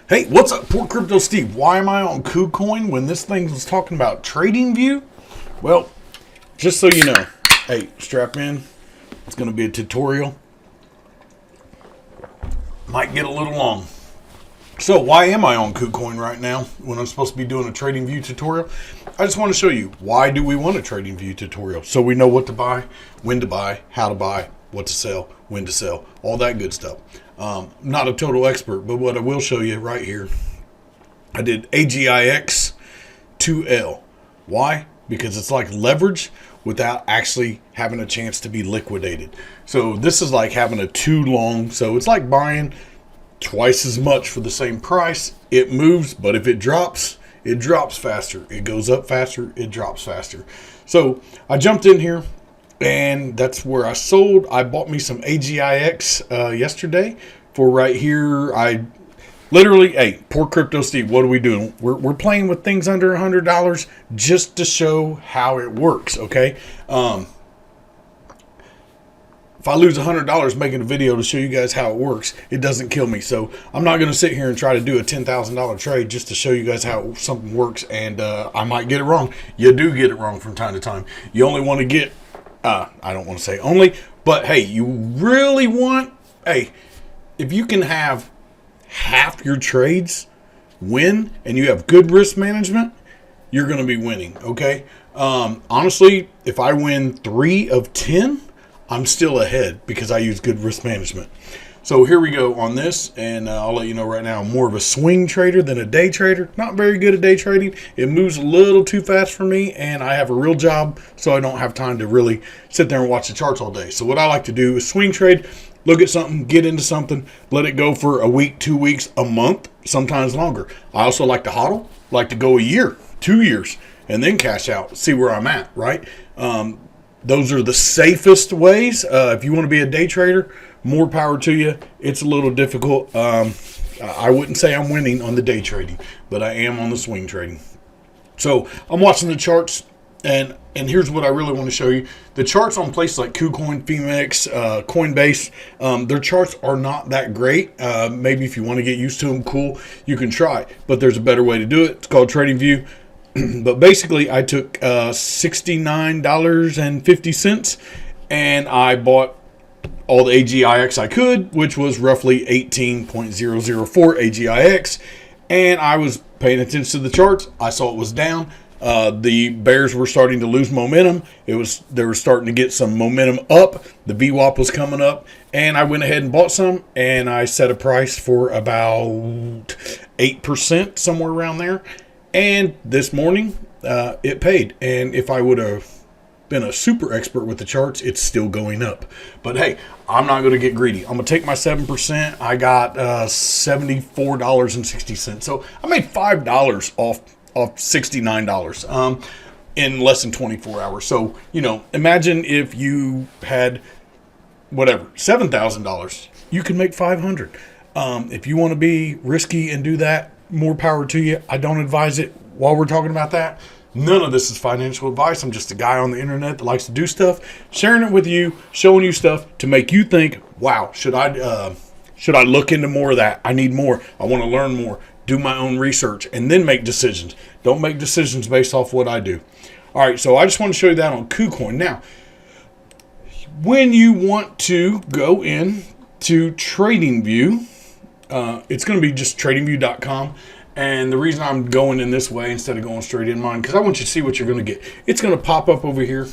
Hey, what's up, PoorCryptoSteve? Why am I on KuCoin when this thing was talking about trading view? Well, just so you know, hey, strap in. It's going to be a tutorial. Might get a little long. So why am I on KuCoin right now when I'm supposed to be doing a trading view tutorial? I just want to show you why do we want a trading view tutorial, so we know what to buy, when to buy, how to buy, what to sell, when to sell, all that good stuff. Not a total expert, but what I will show you right here, I did AGIX 2L. Why? Because it's like leverage without actually having a chance to be liquidated. So this is like having a too long, so it's like buying twice as much for the same price. It moves, but if it drops faster. It goes up faster, it drops faster. So I jumped in here, and that's where I sold. I bought me some AGIX yesterday for right here. I literally, hey, PoorCryptoSteve, what are we doing? We're playing with things under $100 just to show how it works, okay? If I lose $100 making a video to show you guys how it works, it doesn't kill me. So I'm not going to sit here and try to do a $10,000 trade just to show you guys how something works. And I might get it wrong. You do get it wrong from time to time. You only want to get, I don't want to say only, but hey, you really want, hey, if you can have half your trades win and you have good risk management, you're going to be winning, okay? Honestly, if I win 3 of 10, I'm still ahead because I use good risk management. So here we go on this, and I'll let you know right now, I'm more of a swing trader than a day trader. Not very good at day trading. It moves a little too fast for me, and I have a real job, so I don't have time to really sit there and watch the charts all day. So what I like to do is swing trade, look at something, get into something, let it go for a week, 2 weeks, a month, sometimes longer. I also like to hodl, like to go a year, 2 years, and then cash out, see where I'm at, right? Those are the safest ways. If you want to be a day trader, more power to you. It's a little difficult. I wouldn't say I'm winning on the day trading, but I am on the swing trading. So I'm watching the charts, and here's what I really want to show you. The charts on places like KuCoin, Phoenix, Coinbase, their charts are not that great. Maybe if you want to get used to them, cool, you can try. But there's a better way to do it. It's called Trading View. But basically, I took $69.50 and I bought all the AGIX I could, which was roughly 18.004 AGIX. And I was paying attention to the charts. I saw it was down. The bears were starting to lose momentum. They were starting to get some momentum up. The VWAP was coming up, and I went ahead and bought some. And I set a price for about 8%, somewhere around there. And this morning, it paid. And if I would have been a super expert with the charts, it's still going up. But hey, I'm not going to get greedy. I'm going to take my 7%. I got $74.60. So I made $5 off $69 in less than 24 hours. So, you know, imagine if you had whatever, $7,000. You can make $500. If you want to be risky and do that, more power to you. I don't advise it. While we're talking about that, none of this is financial advice. I'm just a guy on the internet that likes to do stuff, sharing it with you, showing you stuff to make you think, wow, should I look into more of that? I need more. I want to learn more, do my own research, and then make decisions. Don't make decisions based off what I do. All right, so I just want to show you that on KuCoin. Now, when you want to go in to TradingView, it's going to be just tradingview.com. And the reason I'm going in this way instead of going straight in mine, because I want you to see what you're going to get. It's going to pop up over here,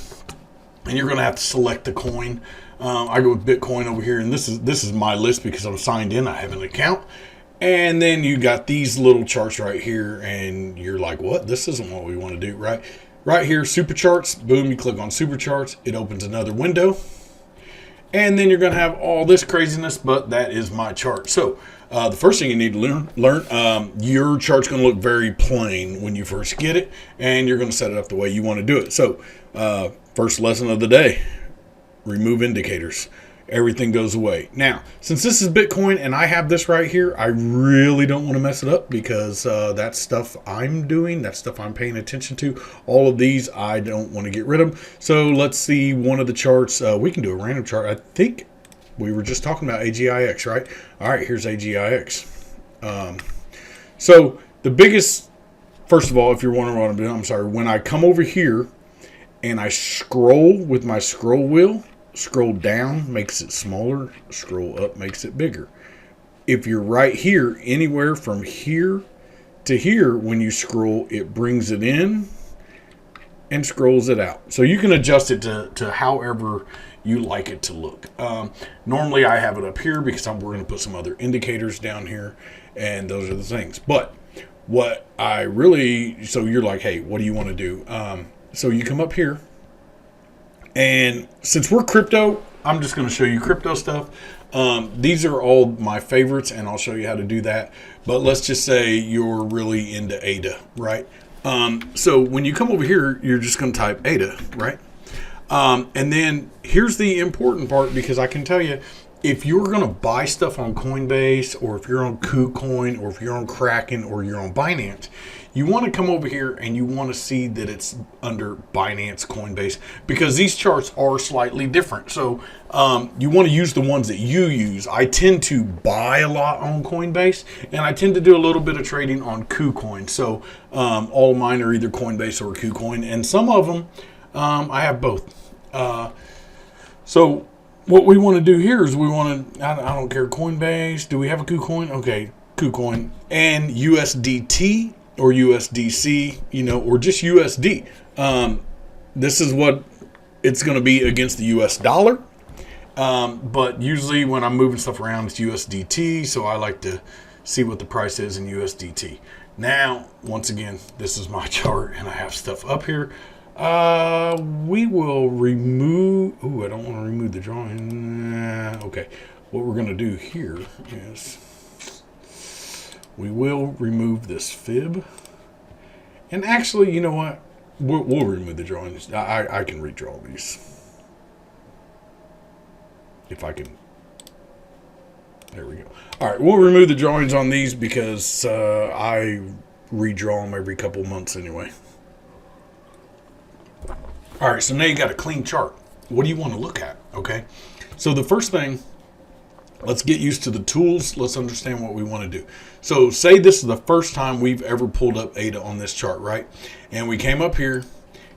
and you're going to have to select the coin. I go with Bitcoin over here, and this is my list because I'm signed in. I have an account. And then you got these little charts right here, and you're like, what? This isn't what we want to do, right? Right here, super charts. Boom, you click on super charts. It opens another window. And then you're going to have all this craziness, but that is my chart. So the first thing you need to learn, your chart's going to look very plain when you first get it, and you're going to set it up the way you want to do it. So first lesson of the day, remove indicators. Everything goes away. Now, since this is Bitcoin and I have this right here, I really don't want to mess it up because that's stuff I'm doing, that's stuff I'm paying attention to. All of these, I don't want to get rid of them. So let's see one of the charts. We can do a random chart. I think we were just talking about AGIX, right? All right, here's AGIX. So the biggest, first of all, if you're wondering what I'm doing, I'm sorry. When I come over here and I scroll with my scroll wheel, scroll down makes it smaller, scroll up makes it bigger. If you're right here, anywhere from here to here, when you scroll, it brings it in and scrolls it out. So you can adjust it to however you like it to look. Normally I have it up here because we're going to put some other indicators down here, and those are the things. But what I really, so you're like, hey, what do you want to do? So you come up here, and since we're crypto, I'm just going to show you crypto stuff. These are all my favorites, and I'll show you how to do that. But let's just say you're really into ADA, right? So when you come over here, you're just going to type ADA, right? And then here's the important part, because I can tell you, if you're going to buy stuff on Coinbase, or if you're on KuCoin, or if you're on Kraken, or you're on Binance, you want to come over here and you want to see that it's under Binance, Coinbase, because these charts are slightly different. So you want to use the ones that you use. I tend to buy a lot on Coinbase, and I tend to do a little bit of trading on KuCoin. So all of mine are either Coinbase or KuCoin, and some of them I have both. So what we want to do here is we want to, I don't care, Coinbase, do we have a KuCoin? Okay, KuCoin, and USDT or USDC, or just USD. This is what it's going to be against the US dollar. But usually when I'm moving stuff around, it's USDT. So I like to see what the price is in USDT. Now, once again, this is my chart and I have stuff up here. We will remove, I don't want to remove the drawing. Okay. What we're going to do here is we will remove this fib. And actually, you know what? We'll remove the drawings. I can redraw these. If I can. There we go. All right, we'll remove the drawings on these because I redraw them every couple of months anyway. All right, so now you got a clean chart. What do you want to look at? Okay. So the first thing, let's get used to the tools. Let's understand what we want to do. So say this is the first time we've ever pulled up ADA on this chart, right? And we came up here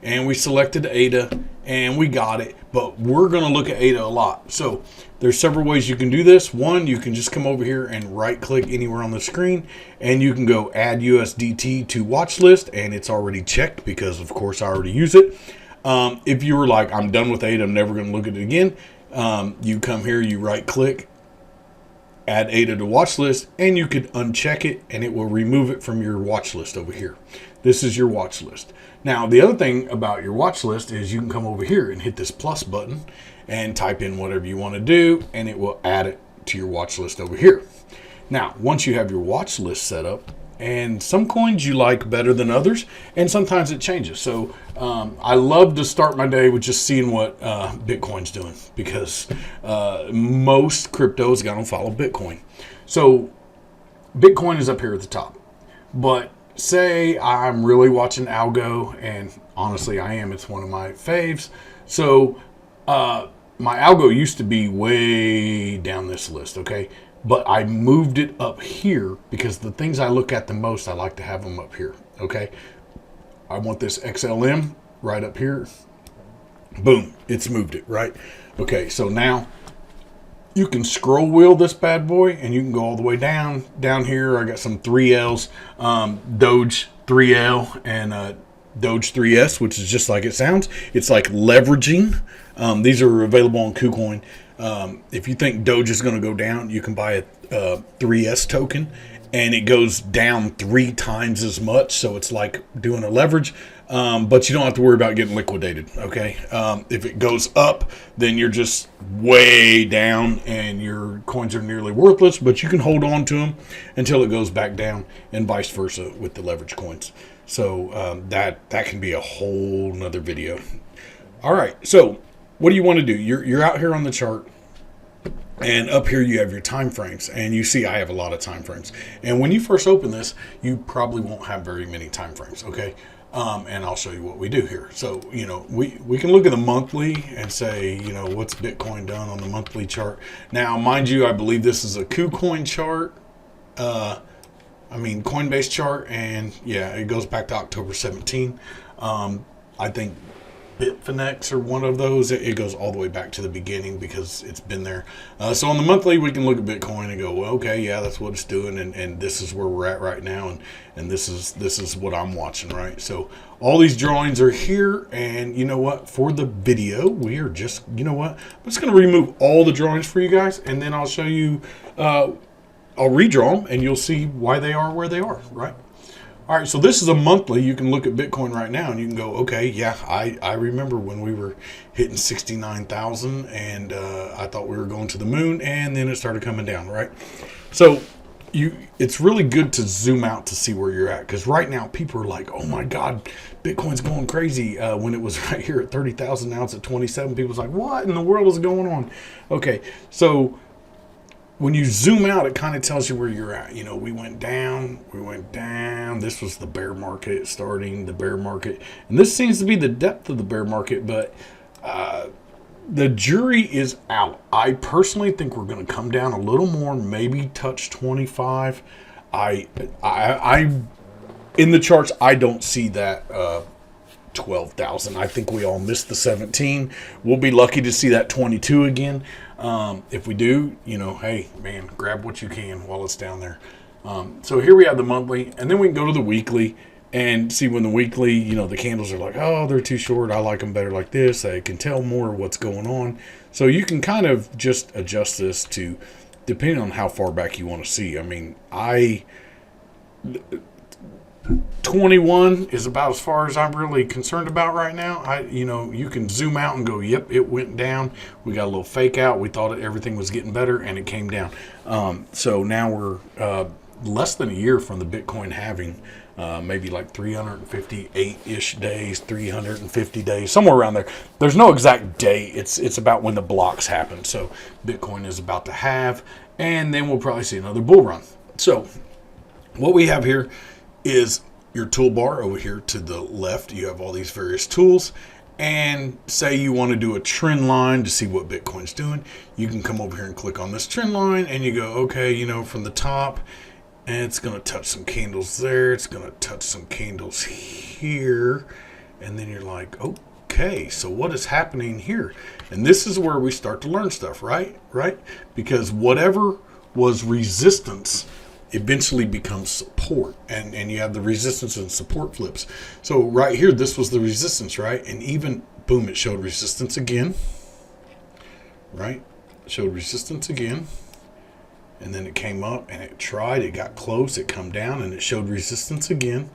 and we selected ADA and we got it, but we're going to look at ADA a lot. So there's several ways you can do this. One, you can just come over here and right click anywhere on the screen and you can go add USDT to watch list, and it's already checked because of course I already use it. If you were like, I'm done with ADA, I'm never going to look at it again. You come here, you right click, add ADA to watch list, and you could uncheck it and it will remove it from your watch list over here. This is your watch list. Now, the other thing about your watch list is you can come over here and hit this plus button and type in whatever you want to do, and it will add it to your watch list over here. Now, once you have your watch list set up, and some coins you like better than others, and sometimes it changes. So I love to start my day with just seeing what Bitcoin's doing, because most cryptos got to follow Bitcoin. So Bitcoin is up here at the top. But say I'm really watching Algo, and honestly I am. It's one of my faves. So my Algo used to be way down this list, okay? But I moved it up here because the things I look at the most, I like to have them up here, okay? I want this XLM right up here. Boom, it's moved it, right? Okay, so now you can scroll wheel this bad boy and you can go all the way down. Down here, I got some 3Ls, Doge 3L and Doge 3S, which is just like it sounds. It's like leveraging. These are available on KuCoin. If you think Doge is going to go down, you can buy a 3S token and it goes down 3 times as much. So it's like doing a leverage, but you don't have to worry about getting liquidated. Okay. If it goes up, then you're just way down and your coins are nearly worthless, but you can hold on to them until it goes back down, and vice versa with the leverage coins. So that can be a whole nother video. All right. So what do you want to do? You're out here on the chart, and up here you have your time frames, and you see I have a lot of time frames. And when you first open this, you probably won't have very many time frames, okay? And I'll show you what we do here. So, we can look at the monthly and say, what's Bitcoin done on the monthly chart. Now, mind you, I believe this is a KuCoin chart. I mean, Coinbase chart, and yeah, it goes back to October 17. I think Bitfinex or one of those, it goes all the way back to the beginning because it's been there. So on the monthly, we can look at Bitcoin and go, well, okay, yeah, that's what it's doing, and this is where we're at right now, and this is what I'm watching, right? So all these drawings are here, and you know what? For the video, we are just, you know what? I'm just going to remove all the drawings for you guys, and then I'll show you, I'll redraw them, and you'll see why they are where they are, right? All right, so this is a monthly. You can look at Bitcoin right now and you can go, okay, yeah, I remember when we were hitting 69,000 and I thought we were going to the moon, and then it started coming down, right? So it's really good to zoom out to see where you're at, because right now people are like, oh my God, Bitcoin's going crazy. When it was right here at 30,000, now it's at 27. People's like, what in the world is going on? Okay, so when you zoom out, it kind of tells you where you're at. You know, we went down. This was the bear market, starting the bear market. And this seems to be the depth of the bear market, but the jury is out. I personally think we're going to come down a little more, maybe touch 25. I in the charts, I don't see that 12,000. I think we all missed the 17. We'll be lucky to see that 22 again. If we do, you know, hey, man, grab what you can while it's down there. So here we have the monthly, and then we can go to the weekly and see when the weekly, you know, the candles are like, oh, they're too short. I like them better like this. I can tell more what's going on. So you can kind of just adjust this to, depending on how far back you want to see. I mean, 21 is about as far as I'm really concerned about right now. You can zoom out and go, yep, it went down. We got a little fake out. We thought everything was getting better, and it came down. So now we're less than a year from the Bitcoin halving, maybe like 358-ish days, 350 days, somewhere around there. There's no exact date. It's about when the blocks happen. So Bitcoin is about to halve, and then we'll probably see another bull run. So what we have here is your toolbar over here to the left. You have all these various tools, and say you want to do a trend line to see what Bitcoin's doing. You can come over here and click on this trend line, and you go, okay, you know, from the top, and it's going to touch some candles there. It's going to touch some candles here, and then you're like, okay, so what is happening here? And this is where we start to learn stuff, right? Because whatever was resistance eventually becomes support, and you have the resistance and support flips. So right here, this was the resistance, right? And even boom, it showed resistance again, right? It showed resistance again, and then it came up and it got close, it come down, and it showed resistance again,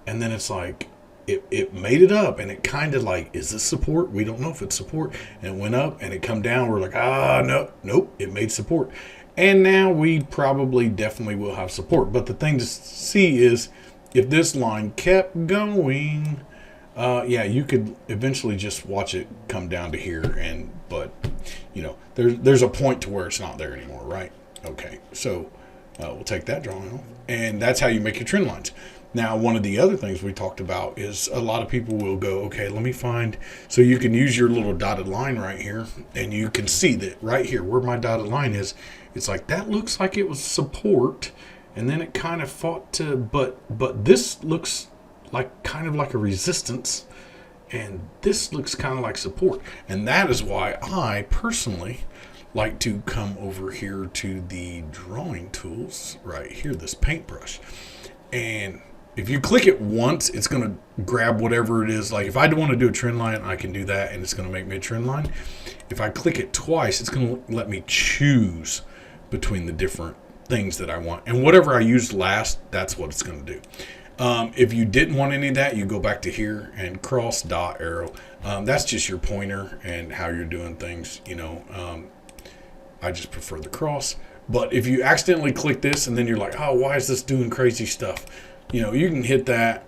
and then it's like it made it up, and it kind of like, is this support? We don't know if it's support. And it went up and it come down. We're like, nope, it made support. And now we probably definitely will have support. But the thing to see is, if this line kept going, you could eventually just watch it come down to here. But you know, there's a point to where it's not there anymore, right? Okay, so we'll take that drawing off, and that's how you make your trend lines. Now, one of the other things we talked about is a lot of people will go, okay, let me find, so you can use your little dotted line right here, and you can see that right here where my dotted line is, it's like, that looks like it was support, and then it kind of fought to, but this looks like kind of like a resistance, and this looks kind of like support. And that is why I personally like to come over here to the drawing tools right here, this paintbrush. And if you click it once, it's going to grab whatever it is. Like if I want to do a trend line, I can do that, and it's going to make me a trend line. If I click it twice, it's going to let me choose between the different things that I want. And whatever I used last, that's what it's going to do. If you didn't want any of that, you go back to here and cross, dot, arrow. That's just your pointer and how you're doing things. You know, I just prefer the cross. But if you accidentally click this and then you're like, oh, why is this doing crazy stuff? You know, you can hit that,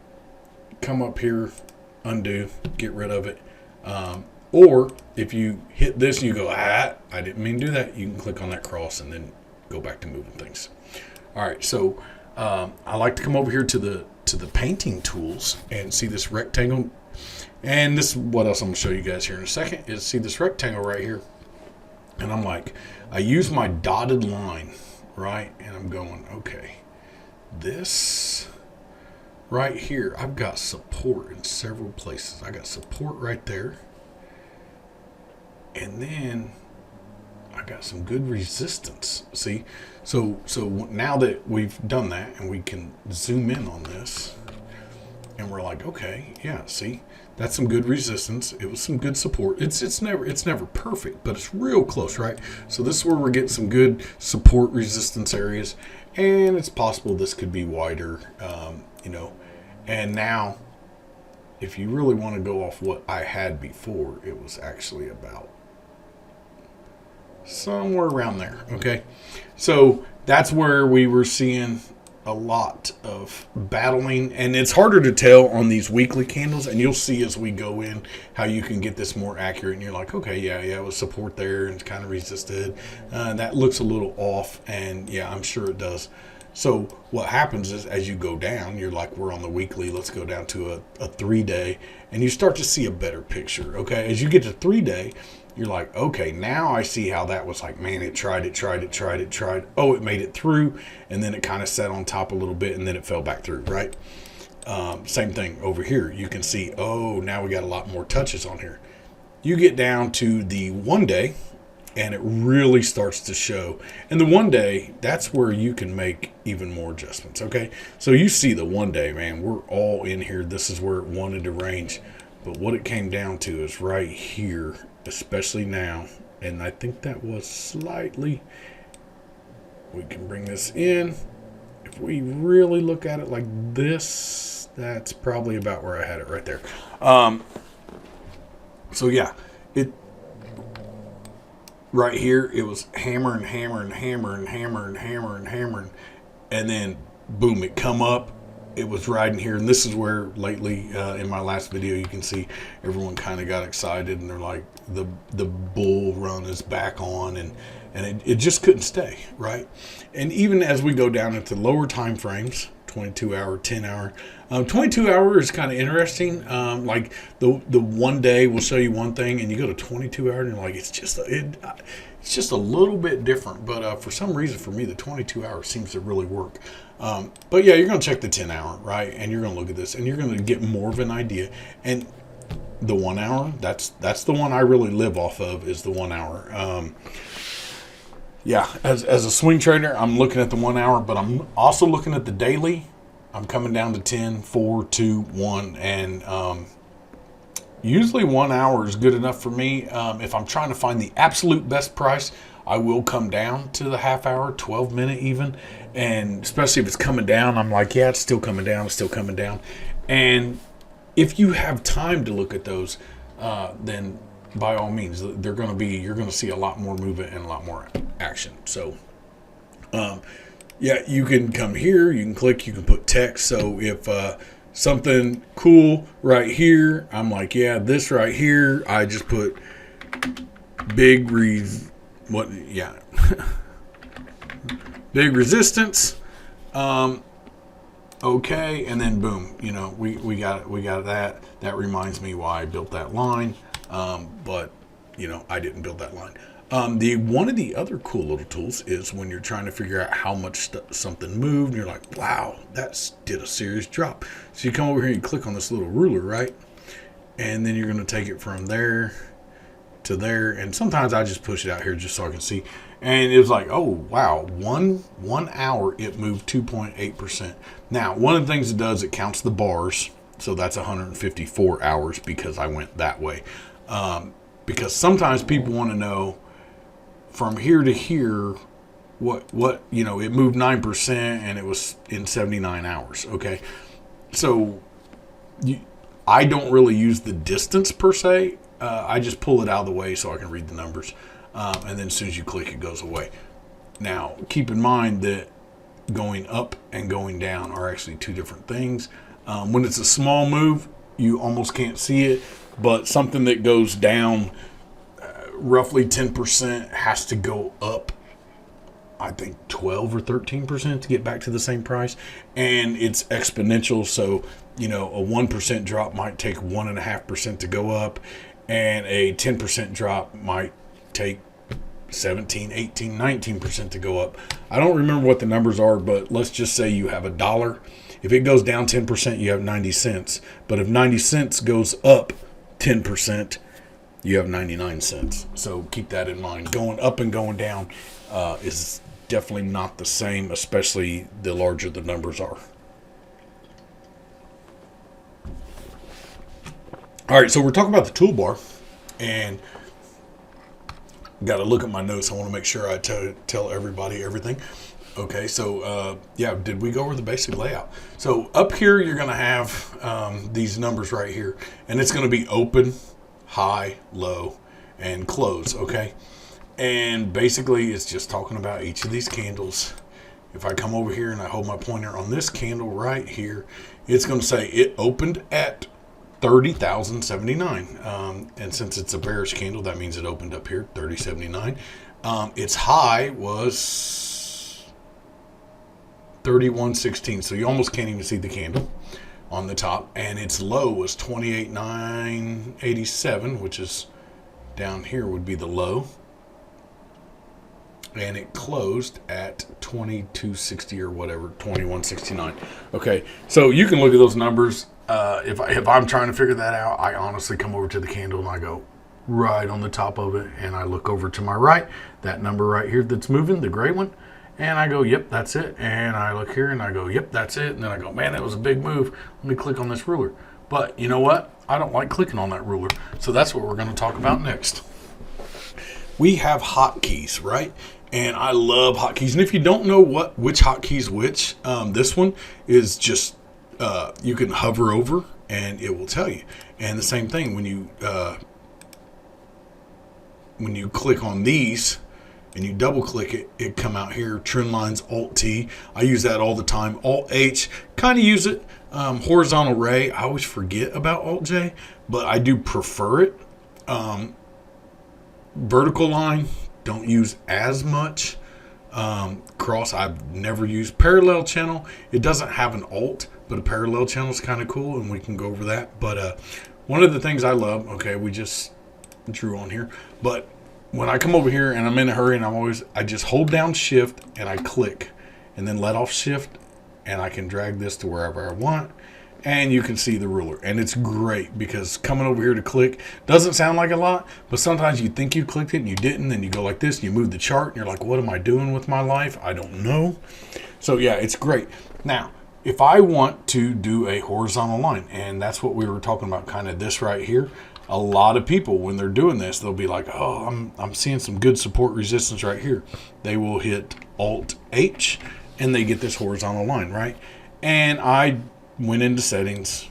come up here, undo, get rid of it. Or if you hit this and you go, I didn't mean to do that, you can click on that cross and then go back to moving things. All right, so I like to come over here to the painting tools and see this rectangle. And this, what else I'm going to show you guys here in a second, is see this rectangle right here. And I'm like, I use my dotted line, right? And I'm going, okay, this right here, I've got support in several places. I got support right there. And then I got some good resistance. See? So now that we've done that and we can zoom in on this and we're like, okay, yeah, see? That's some good resistance. It was some good support. It's never perfect, but it's real close, right? So this is where we're getting some good support resistance areas, and it's possible this could be wider, And now, if you really want to go off what I had before, it was actually about somewhere around there. Okay, so that's where we were seeing a lot of battling, and it's harder to tell on these weekly candles, and you'll see as we go in how you can get this more accurate, and you're like, okay, yeah, it was support there and it's kind of resisted, that looks a little off, and yeah, I'm sure it does. So what happens is as you go down, you're like, we're on the weekly, let's go down to a 3-day, and you start to see a better picture. Okay, as you get to 3-day, you're like, okay, now I see how that was like, man, it tried. Oh, it made it through, and then it kind of sat on top a little bit, and then it fell back through, right? Same thing over here. You can see, oh, now we got a lot more touches on here. You get down to the 1-day, and it really starts to show. And the 1-day, that's where you can make even more adjustments, okay? So you see the 1-day, man, we're all in here. This is where it wanted to range. But what it came down to is right here, especially now, and I think that was slightly, we can bring this in. If we really look at it like this, that's probably about where I had it right there. So yeah, it right here, it was hammering, and then boom, it come up. It was riding here, and this is where lately in my last video you can see everyone kind of got excited, and they're like, the bull run is back on, and it just couldn't stay, right? And even as we go down into lower time frames, 22 hour, 10 hour, 22 hour is kind of interesting. Like the 1-day will show you one thing, and you go to 22 hour and you're like, it's just a little bit different, but for some reason for me the 22 hour seems to really work. But yeah, you're going to check the 10 hour, right? And you're going to look at this, and you're going to get more of an idea. And the 1 hour, that's the one I really live off of, is the 1 hour. Yeah, as a swing trader, I'm looking at the 1 hour, but I'm also looking at the daily. I'm coming down to 10, 4, 2, 1, and usually 1 hour is good enough for me. If I'm trying to find the absolute best price, I will come down to the half hour, 12 minute even. And especially if it's coming down, I'm like, yeah, it's still coming down. And if you have time to look at those, then by all means, you're going to see a lot more movement and a lot more action. So, yeah, you can come here, you can click, you can put text. So if something cool right here, I'm like, yeah, this right here, I just put big big resistance. Okay, and then boom, we got that. That reminds me why I built that line. But I didn't build that line. One of the other cool little tools is when you're trying to figure out how much something moved, and you're like, wow, that did a serious drop. So you come over here and you click on this little ruler, right? And then you're going to take it from there to there. And sometimes I just push it out here just so I can see. And it was like, oh, wow, one hour, it moved 2.8%. Now, one of the things it does, it counts the bars. So that's 154 hours because I went that way. Because sometimes people want to know from here to here what it moved 9% and it was in 79 hours. Okay. So I don't really use the distance per se. I just pull it out of the way so I can read the numbers. And then as soon as you click, it goes away. Now, keep in mind that going up and going down are actually two different things. When it's a small move, you almost can't see it, but something that goes down roughly 10% has to go up, I think 12 or 13% to get back to the same price. And it's exponential. So, a 1% drop might take 1.5% to go up, and a 10% drop might take 17, 18, 19% to go up. I don't remember what the numbers are, but let's just say you have $1. If it goes down 10%, you have 90 cents. But if 90 cents goes up 10%, you have 99 cents. So keep that in mind. Going up and going down is definitely not the same, especially the larger the numbers are. All right, so we're talking about the toolbar, and got to look at my notes. I want to make sure I tell everybody everything. Okay, so yeah, did we go over the basic layout? So up here, you're going to have these numbers right here, and it's going to be open, high, low, and close, okay? And basically, it's just talking about each of these candles. If I come over here and I hold my pointer on this candle right here, it's going to say it opened at 30,079. And since it's a bearish candle, that means it opened up here, 3079. Its high was 3116. So you almost can't even see the candle on the top. And its low was 28,987, which is down here would be the low. And it closed at 2260 or whatever, 2169. Okay, so you can look at those numbers. If I'm trying to figure that out, I honestly come over to the candle and I go right on the top of it, and I look over to my right, that number right here that's moving, the gray one, and I go, yep, that's it. And I look here and I go, yep, that's it. And then I go, man, that was a big move. Let me click on this ruler. But you know what? I don't like clicking on that ruler. So that's what we're going to talk about next. We have hotkeys, right? And I love hotkeys. And if you don't know which hotkeys which, this one is just you can hover over and it will tell you. And the same thing when you click on these and you double click it, it come out here. Trend lines, Alt T. I use that all the time. Alt H, kind of use it. Horizontal ray, I always forget about Alt J, but I do prefer it. Vertical line, don't use as much. Cross, I've never used. Parallel channel, it doesn't have an alt, but a parallel channel is kind of cool, and we can go over that. But one of the things I love, okay, we just drew on here, but when I come over here and I'm in a hurry and I just hold down shift and I click and then let off shift, and I can drag this to wherever I want, and you can see the ruler. And it's great because coming over here to click doesn't sound like a lot, but sometimes you think you clicked it and you didn't, and you go like this and you move the chart and you're like, what am I doing with my life? I don't know. So yeah, it's great. Now, if I want to do a horizontal line, and that's what we were talking about, kind of this right here, a lot of people, when they're doing this, they'll be like, oh, I'm seeing some good support resistance right here. They will hit Alt H and they get this horizontal line, right? And I went into settings,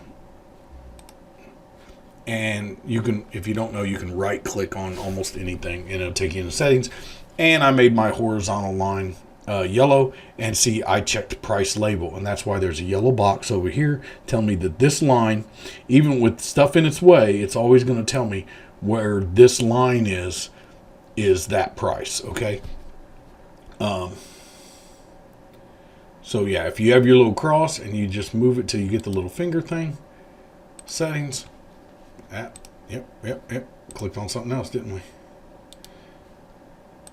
and you can, if you don't know, you can right click on almost anything and it'll take you into settings. And I made my horizontal line yellow, and see, I checked price label, and that's why there's a yellow box over here telling me that this line, even with stuff in its way, it's always going to tell me where this line is that price. Okay. So yeah, if you have your little cross and you just move it till you get the little finger thing, settings, yep, clicked on something else, didn't we?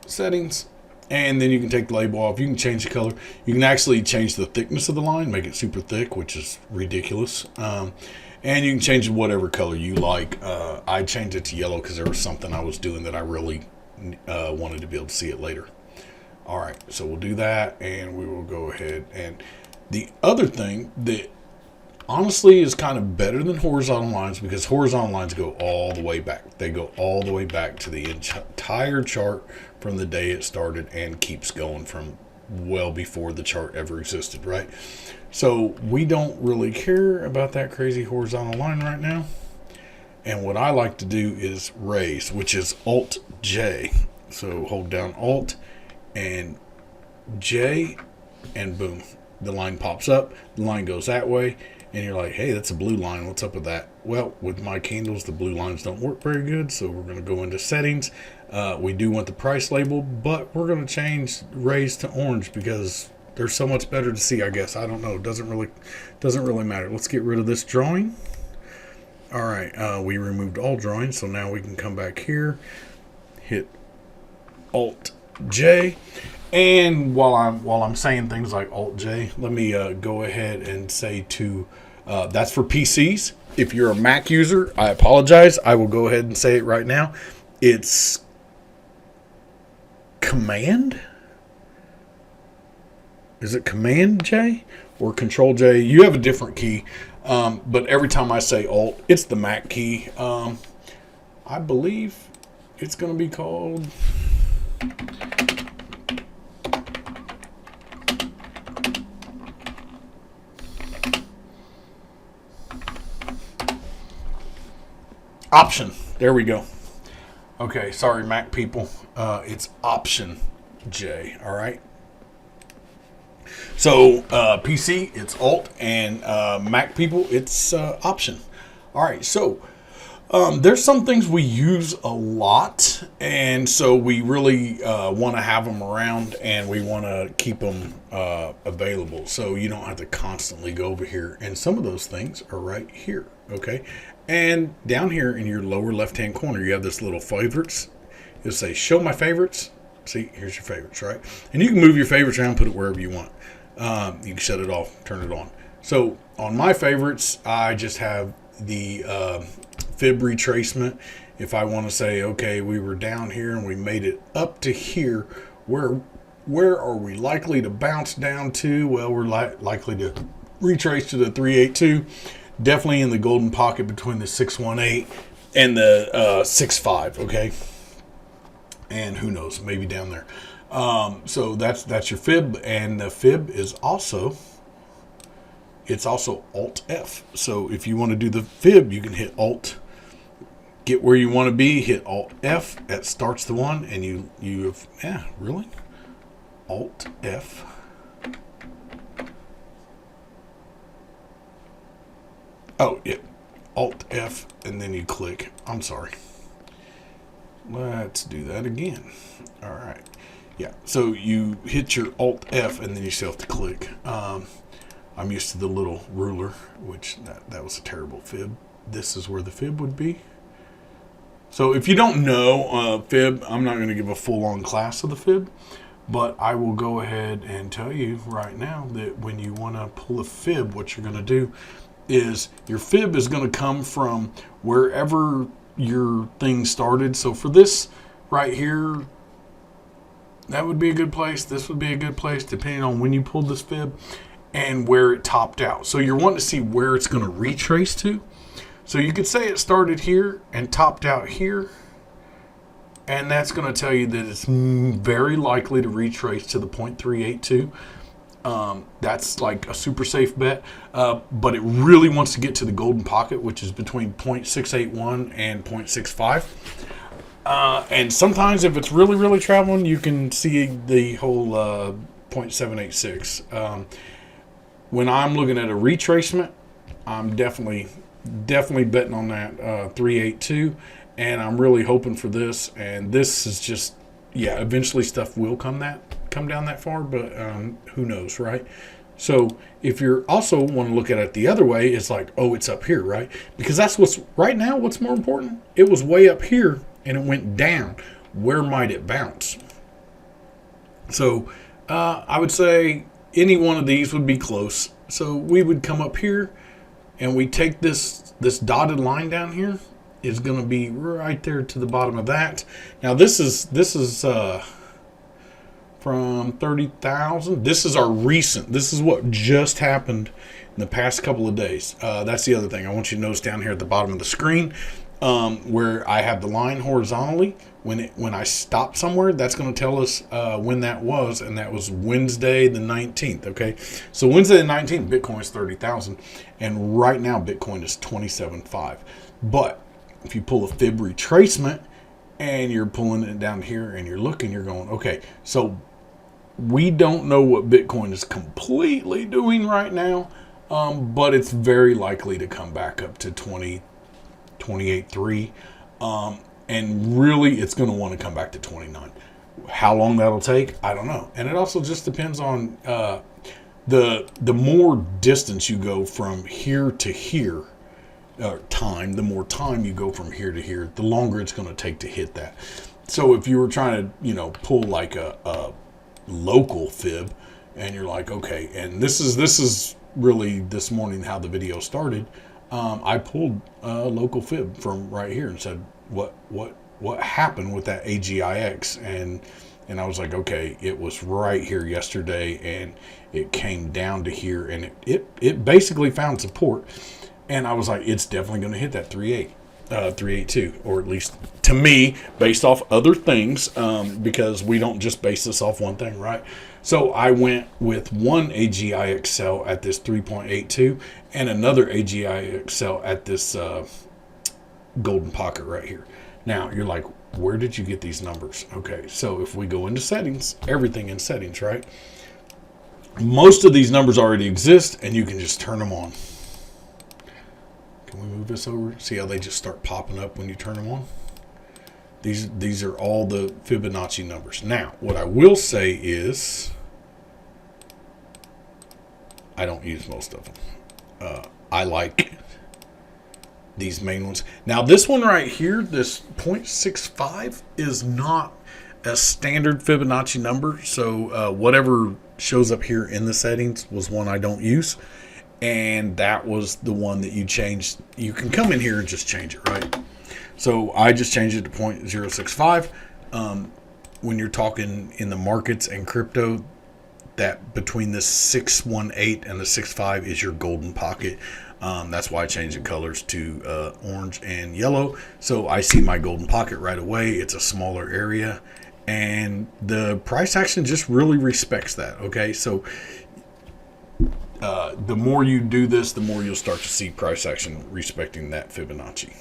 Settings, and then you can take the label off. You can change the color. You can actually change the thickness of the line, make it super thick, which is ridiculous. And you can change it whatever color you like. I changed it to yellow because there was something I was doing that I really wanted to be able to see it later. All right, so we'll do that, and we will go ahead. And the other thing that honestly is kind of better than horizontal lines, because horizontal lines go all the way back. They go all the way back to the entire chart from the day it started and keeps going from well before the chart ever existed, right? So we don't really care about that crazy horizontal line right now. And what I like to do is raise, which is Alt J. So hold down Alt and J, and boom, the line pops up, the line goes that way, and you're like, hey, that's a blue line, what's up with that? Well, with my candles, the blue lines don't work very good, so we're going to go into settings. We do want the price label, but we're going to change raise to orange because they're so much better to see, I guess. I don't know, it doesn't really matter. Let's get rid of this drawing. All right, we removed all drawings, so now we can come back here, hit Alt J. And while I'm saying things like Alt J, let me go ahead and say to that's for PCs. If you're a Mac user, I apologize. I will go ahead and say it right now. It's Command. Is it Command J or Control J? You have a different key, but every time I say Alt, it's the Mac key. I believe it's going to be called Option. There we go. Okay, sorry, Mac people. It's Option J. All right. So PC, it's Alt, and Mac people, it's Option. All right. So there's some things we use a lot, and so we really want to have them around, and we want to keep them available, so you don't have to constantly go over here. And some of those things are right here. Okay. And down here in your lower left-hand corner, you have this little favorites. It'll say, show my favorites. See, here's your favorites, right? And you can move your favorites around, put it wherever you want. You can shut it off, turn it on. So on my favorites, I just have the fib retracement. If I want to say, okay, we were down here and we made it up to here, where are we likely to bounce down to? Well, we're likely to retrace to the 382. Definitely in the golden pocket between the 618 and the 6.5, okay? And who knows, maybe down there. So that's your fib, and the fib is also Alt F. So if you want to do the fib, you can hit Alt, get where you want to be, hit Alt F. That starts the one, and you have, yeah, really? Alt F. Oh, yeah. Alt F, and then you click. I'm sorry. Let's do that again. All right. Yeah. So you hit your Alt F, and then you still have to click. I'm used to the little ruler, which that was a terrible fib. This is where the fib would be. So if you don't know fib, I'm not going to give a full-on class of the fib, but I will go ahead and tell you right now that when you want to pull a fib, what you're going to do is your fib is going to come from wherever your thing started. So for this right here, that would be a good place. This would be a good place, depending on when you pulled this fib and where it topped out. So you're wanting to see where it's going to retrace to. So you could say it started here and topped out here, and that's going to tell you that it's very likely to retrace to the 0.382. That's like a super safe bet, but it really wants to get to the golden pocket, which is between 0.681 and 0.65. And sometimes if it's really, really traveling, you can see the whole 0.786. When I'm looking at a retracement, I'm definitely betting on that 382, and I'm really hoping for this. And this is just, yeah, eventually stuff will come down that far, but who knows, right? So if you're also want to look at it the other way, it's like, oh, it's up here, right? Because that's what's right now. What's more important? It was way up here and it went down. Where might it bounce? So I would say any one of these would be close. So we would come up here and we take this dotted line down here is going to be right there to the bottom of that. Now this is from 30,000. This is our recent. This is what just happened in the past couple of days. That's the other thing I want you to notice down here at the bottom of the screen, where I have the line horizontally. When I stop somewhere, that's going to tell us when that was, and that was Wednesday the 19th. Okay, so Wednesday the 19th, Bitcoin is 30,000, and right now Bitcoin is 27.5. But if you pull a fib retracement and you're pulling it down here and you're looking, you're going, okay, so we don't know what Bitcoin is completely doing right now, but it's very likely to come back up to 28.3. And really, it's going to want to come back to 29. How long that'll take, I don't know. And it also just depends on the more distance you go from here to here, the more time you go from here to here, the longer it's going to take to hit that. So if you were trying to, pull like a local fib, and you're like, okay, and this is really this morning how the video started. I pulled a local fib from right here and said, what happened with that AGIX? And I was like, okay, it was right here yesterday, and it came down to here, and it basically found support. And I was like, it's definitely going to hit that 382, or at least to me, based off other things, because we don't just base this off one thing, right? So I went with one AGIX sell at this 3.82 and another AGIX sell at this golden pocket right here. Now you're like, where did you get these numbers? Okay, so if we go into settings, everything in settings, right? Most of these numbers already exist, and you can just turn them on. Can we move this over? See how they just start popping up when you turn them on? These are all the Fibonacci numbers. Now, what I will say is, I don't use most of them. I like these main ones. Now, this one right here, this 0.65, is not a standard Fibonacci number. So whatever shows up here in the settings was one I don't use. And that was the one that you changed. You can come in here and just change it, right? So I just changed it to 0.065. When you're talking in the markets and crypto, that between the 618 and the 65 is your golden pocket. That's why I changed the colors to orange and yellow. So I see my golden pocket right away. It's a smaller area, and the price action just really respects that. Okay, so the more you do this, the more you'll start to see price action respecting that Fibonacci.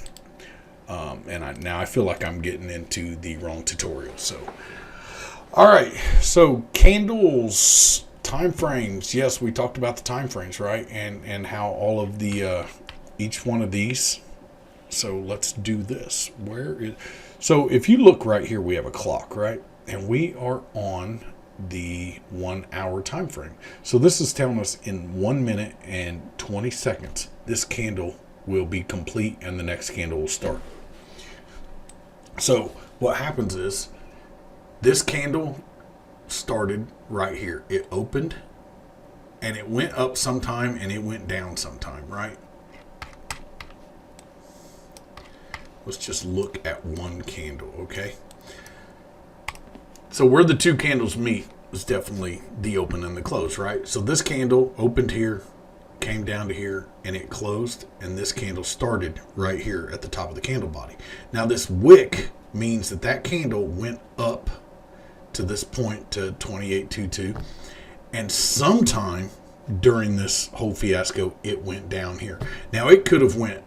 Now I feel like I'm getting into the wrong tutorial. So, all right. So candles, time frames. Yes, we talked about the time frames, right? And how all of the each one of these. So let's do this. So if you look right here, we have a clock, right? And we are on the 1 hour time frame. So this is telling us in 1 minute and 20 seconds, this candle will be complete and the next candle will start. So what happens is this candle started right here. It opened and it went up sometime and it went down sometime, right? Let's just look at one candle, okay? So where the two candles meet is definitely the open and the close, right? So this candle opened here, came down to here, and it closed, and this candle started right here at the top of the candle body. Now this wick means that that candle went up to this point to 2822, and sometime during this whole fiasco, it went down here. Now it could have went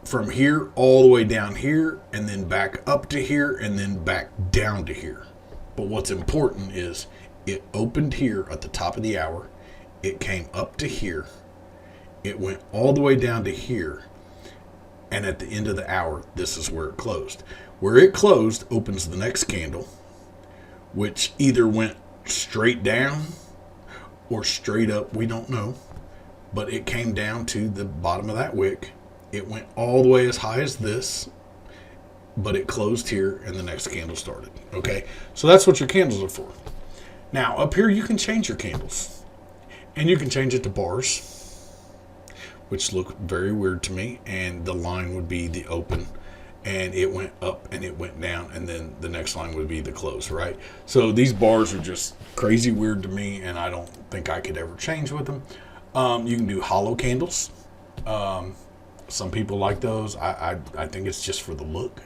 from here all the way down here, and then back up to here, and then back down to here. But what's important is it opened here at the top of the hour. It came up to here. It went all the way down to here. And at the end of the hour, this is where it closed. Where it closed opens the next candle, which either went straight down or straight up. We don't know. But it came down to the bottom of that wick. It went all the way as high as this, but it closed here and the next candle started. Okay, so that's what your candles are for. Now up here you can change your candles, and you can change it to bars, which look very weird to me, and the line would be the open, and it went up and it went down, and then the next line would be the close, right? So these bars are just crazy weird to me, and I don't think I could ever change with them. You can do hollow candles. Some people like those. I think it's just for the look.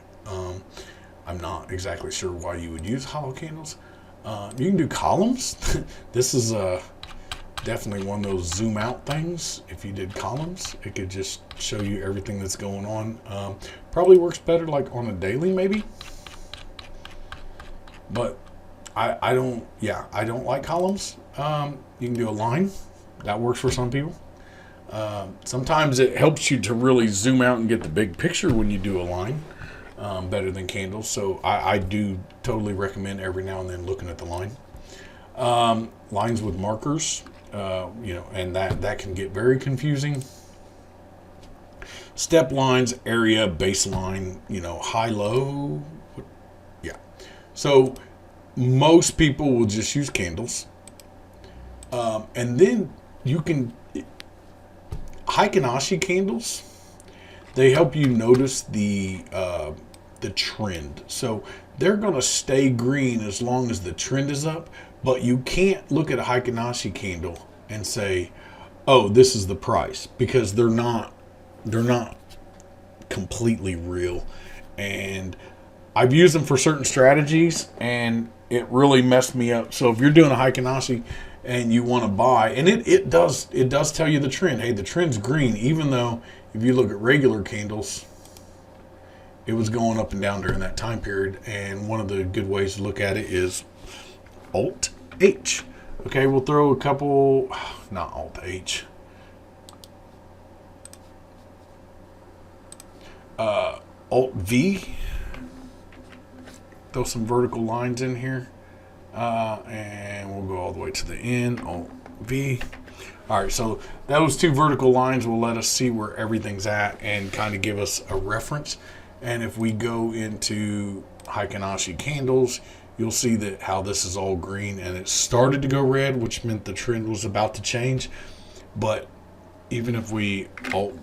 I'm not exactly sure why you would use hollow candles. You can do columns. This is definitely one of those zoom out things. If you did columns, it could just show you everything that's going on. Probably works better like on a daily maybe. But I don't like columns. You can do a line. That works for some people. Sometimes it helps you to really zoom out and get the big picture when you do a line, better than candles. So I do totally recommend every now and then looking at the line. Lines with markers, and that can get very confusing. Step lines, area, baseline, high, low. Yeah. So most people will just use candles. And then you can, Hikinashi candles, they help you notice the trend. So they're going to stay green as long as the trend is up, but you can't look at a Hikinashi candle and say, "Oh, this is the price," because they're not completely real. And I've used them for certain strategies, and it really messed me up. So if you're doing a Hikinashi and you want to buy, and it does tell you the trend. Hey, the trend's green, even though if you look at regular candles, it was going up and down during that time period. And one of the good ways to look at it is Alt H. Okay, we'll throw a couple, not Alt H. Alt V. Throw some vertical lines in here. And we'll go all the way to the end. Alt V. All right, so those two vertical lines will let us see where everything's at and kind of give us a reference. And if we go into Hikinashi candles, you'll see that how this is all green and it started to go red, which meant the trend was about to change. But even if we Alt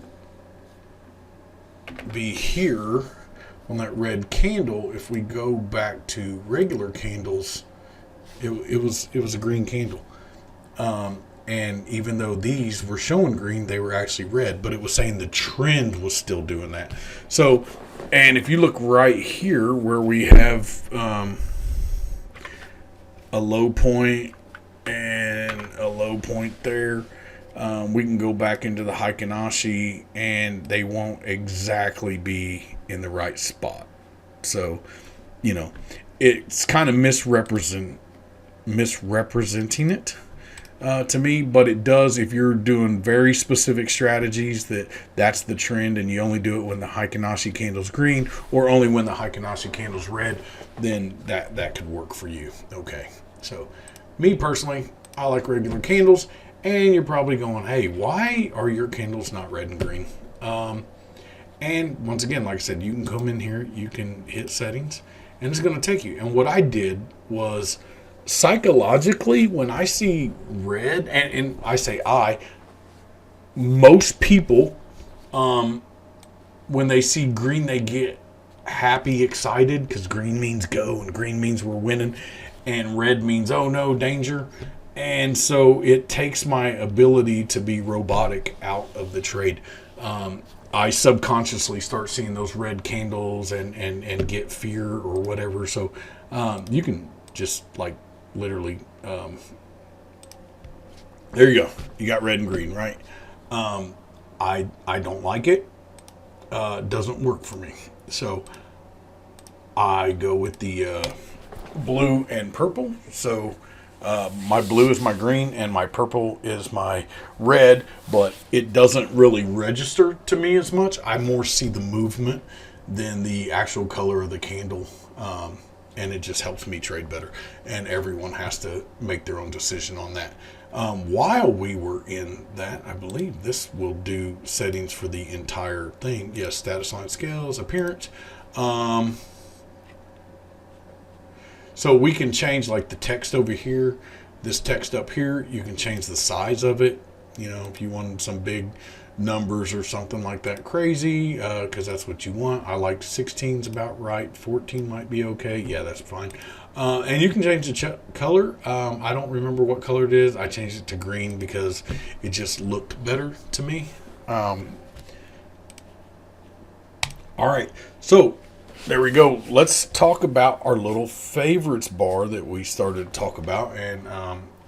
V here on that red candle, if we go back to regular candles, it was a green candle. And even though these were showing green, they were actually red, but it was saying the trend was still doing that. So, and if you look right here where we have a low point and a low point there, we can go back into the Hikinashi and they won't exactly be in the right spot. So, it's kind of misrepresenting it to me, but it does if you're doing very specific strategies that's the trend and you only do it when the Hikinashi candle's green or only when the Hikinashi candle's red, then that could work for you. Okay, so me personally, I like regular candles, and you're probably going, hey, why are your candles not red and green? And once again, like I said, you can come in here, you can hit settings, and it's going to take you. And what I did was, psychologically, when I see red, and I say most people, when they see green, they get happy, excited, because green means go, and green means we're winning, and red means, oh no, danger. And so it takes my ability to be robotic out of the trade. I subconsciously start seeing those red candles and get fear or whatever. So you can just like literally, there you go. You got red and green, right? I don't like it. Doesn't work for me. So I go with the blue and purple. So my blue is my green and my purple is my red, but it doesn't really register to me as much. I more see the movement than the actual color of the candle. And it just helps me trade better. And everyone has to make their own decision on that. While we were in that, I believe this will do settings for the entire thing. Yes, status line scales, appearance. So we can change like the text over here, this text up here, you can change the size of it. If you want some big numbers or something like that crazy, because that's what you want. I like 16's about right. 14 might be okay. Yeah, that's fine. And you can change the color. I don't remember what color it is. I changed it to green because it just looked better to me. All right. So there we go. Let's talk about our little favorites bar that we started to talk about. And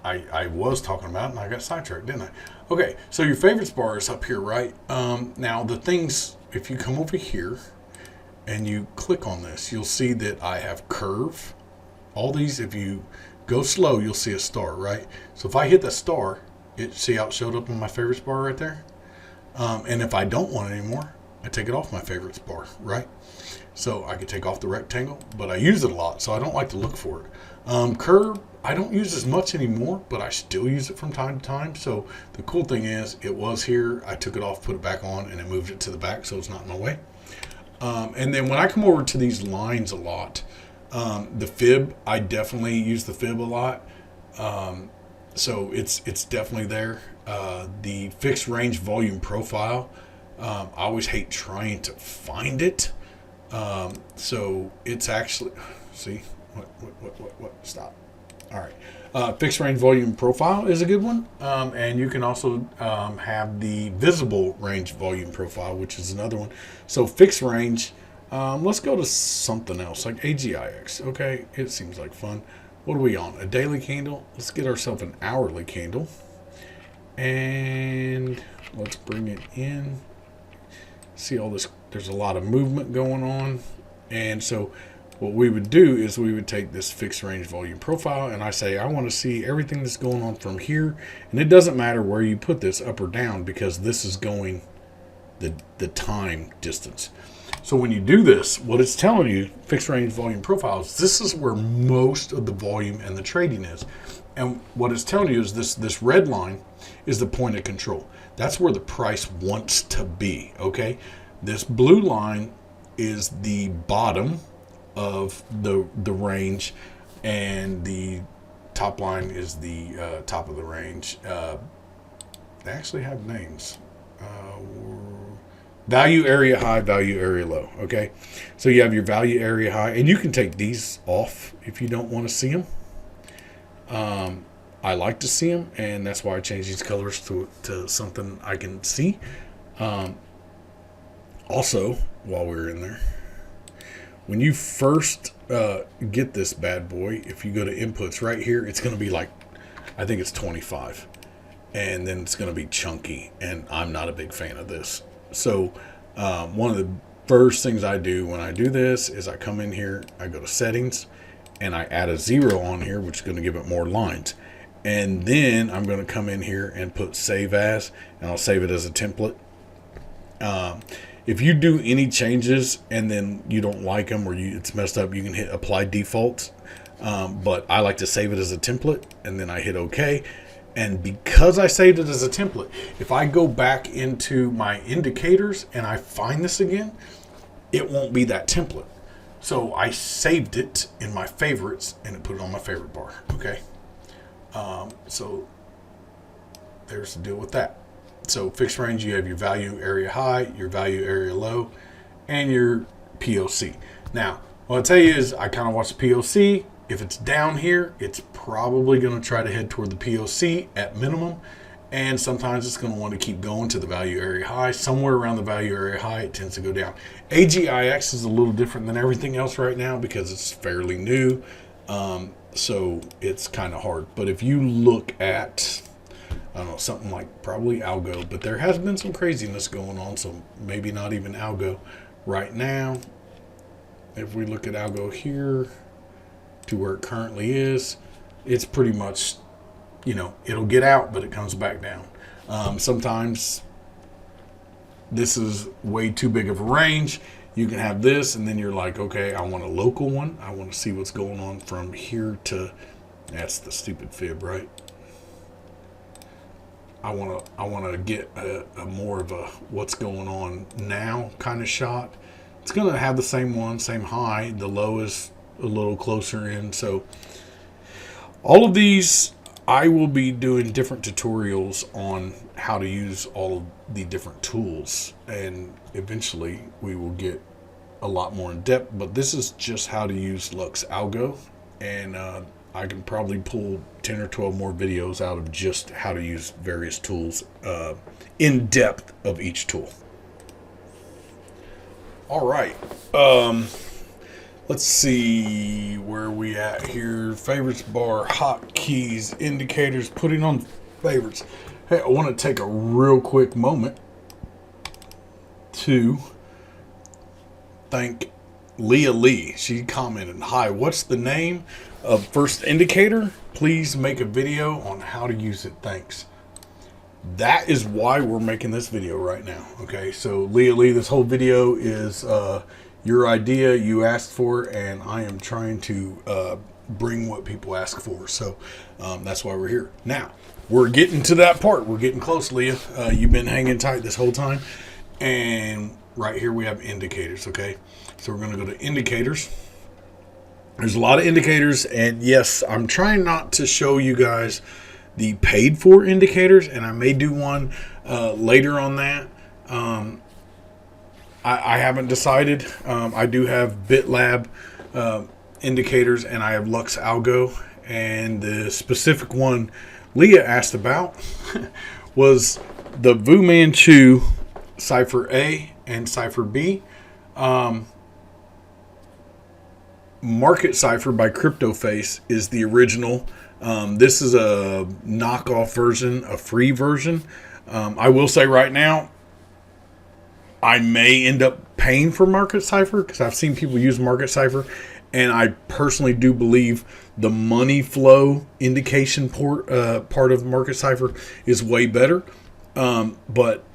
I was talking about, and I got sidetracked, didn't I? Okay, so your favorites bar is up here, right? Now, the things, if you come over here and you click on this, you'll see that I have curve. All these, if you go slow, you'll see a star, right? So if I hit the star, see how it showed up on my favorites bar right there? And if I don't want it anymore, I take it off my favorites bar, right? So I could take off the rectangle, but I use it a lot, so I don't like to look for it. Curve, I don't use as much anymore, but I still use it from time to time. So the cool thing is it was here. I took it off, put it back on, and I moved it to the back so it's not in my way. And then when I come over to these lines a lot, The fib, I definitely use the fib a lot. So it's definitely there. The fixed range volume profile, I always hate trying to find it. So it's actually, see, what, stop. All right. Fixed range volume profile is a good one. And you can also have the visible range volume profile, which is another one. So fixed range, let's go to something else like AGIX. Okay, it seems like fun. What are we on? A daily candle? Let's get ourselves an hourly candle. And let's bring it in. See all this, there's a lot of movement going on. And so what we would do is we would take this fixed range volume profile and I say, I want to see everything that's going on from here. And it doesn't matter where you put this, up or down, because this is going the time distance. So when you do this, what it's telling you, fixed range volume profiles, this is where most of the volume and the trading is. And what it's telling you is this red line is the point of control. That's where the price wants to be, okay? This blue line is the bottom of the range, and the top line is the top of the range. They actually have names. Value area high, value area low. Okay, so you have your value area high, and you can take these off if you don't want to see them. I like to see them, and that's why I changed these colors to something I can see. Also, while we're in there, when you first get this bad boy, if you go to inputs right here, it's going to be like, I think it's 25, and then it's going to be chunky, and I'm not a big fan of this. So one of the first things I do when I do this is I come in here, I go to settings, and I add a 0 on here, which is going to give it more lines. And then I'm going to come in here and put save as, and I'll save it as a template. If you do any changes and then you don't like them or it's messed up, you can hit apply defaults. But I like to save it as a template, and then I hit OK. And because I saved it as a template, if I go back into my indicators and I find this again, it won't be that template. So I saved it in my favorites and it put it on my favorite bar. Okay. So there's the deal with that. So fixed range, you have your value area high, your value area low, and your POC. Now, what I'll tell you is I kind of watch the POC. If it's down here, it's probably going to try to head toward the POC at minimum. And sometimes it's going to want to keep going to the value area high. Somewhere around the value area high, it tends to go down. AGIX is a little different than everything else right now because it's fairly new. So it's kind of hard. But if you look at, I don't know, something like probably algo, but there has been some craziness going on. So maybe not even algo right now. If we look at algo here to where it currently is, it's pretty much, it'll get out, but it comes back down. Sometimes this is way too big of a range. You can have this, and then you're like, okay, I want a local one. I want to see what's going on from here to, that's the stupid fib, right? I want to get a more of a what's going on now kind of shot. It's going to have the same one, same high. The low is a little closer in. So all of these, I will be doing different tutorials on how to use all of the different tools, and eventually we will get a lot more in depth, but this is just how to use Lux Algo, and I can probably pull 10 or 12 more videos out of just how to use various tools in depth of each tool. All right. Let's see where we at here. Favorites bar, hotkeys, indicators, putting on favorites. Hey, I want to take a real quick moment to thank Leah Lee. She commented, "Hi, what's the name of first indicator? Please make a video on how to use it. Thanks." That is why we're making this video right now. Okay, so Leah Lee, this whole video is your idea. You asked for it, and I am trying to bring what people ask for. So that's why we're here. Now, we're getting to that part. We're getting close, Leah. You've been hanging tight this whole time. And right here we have indicators, okay? So we're going to go to indicators. There's a lot of indicators, and yes, I'm trying not to show you guys the paid for indicators, and I may do one later on that. I haven't decided. I do have BitLab indicators, and I have Lux Algo, and the specific one Leah asked about was the Fu Manchu Cipher A and Cipher B. Market Cipher by CryptoFace is the original. This is a knockoff version, a free version. I will say right now, I may end up paying for Market Cipher because I've seen people use Market Cipher, and I personally do believe the money flow indication part of Market Cipher is way better. But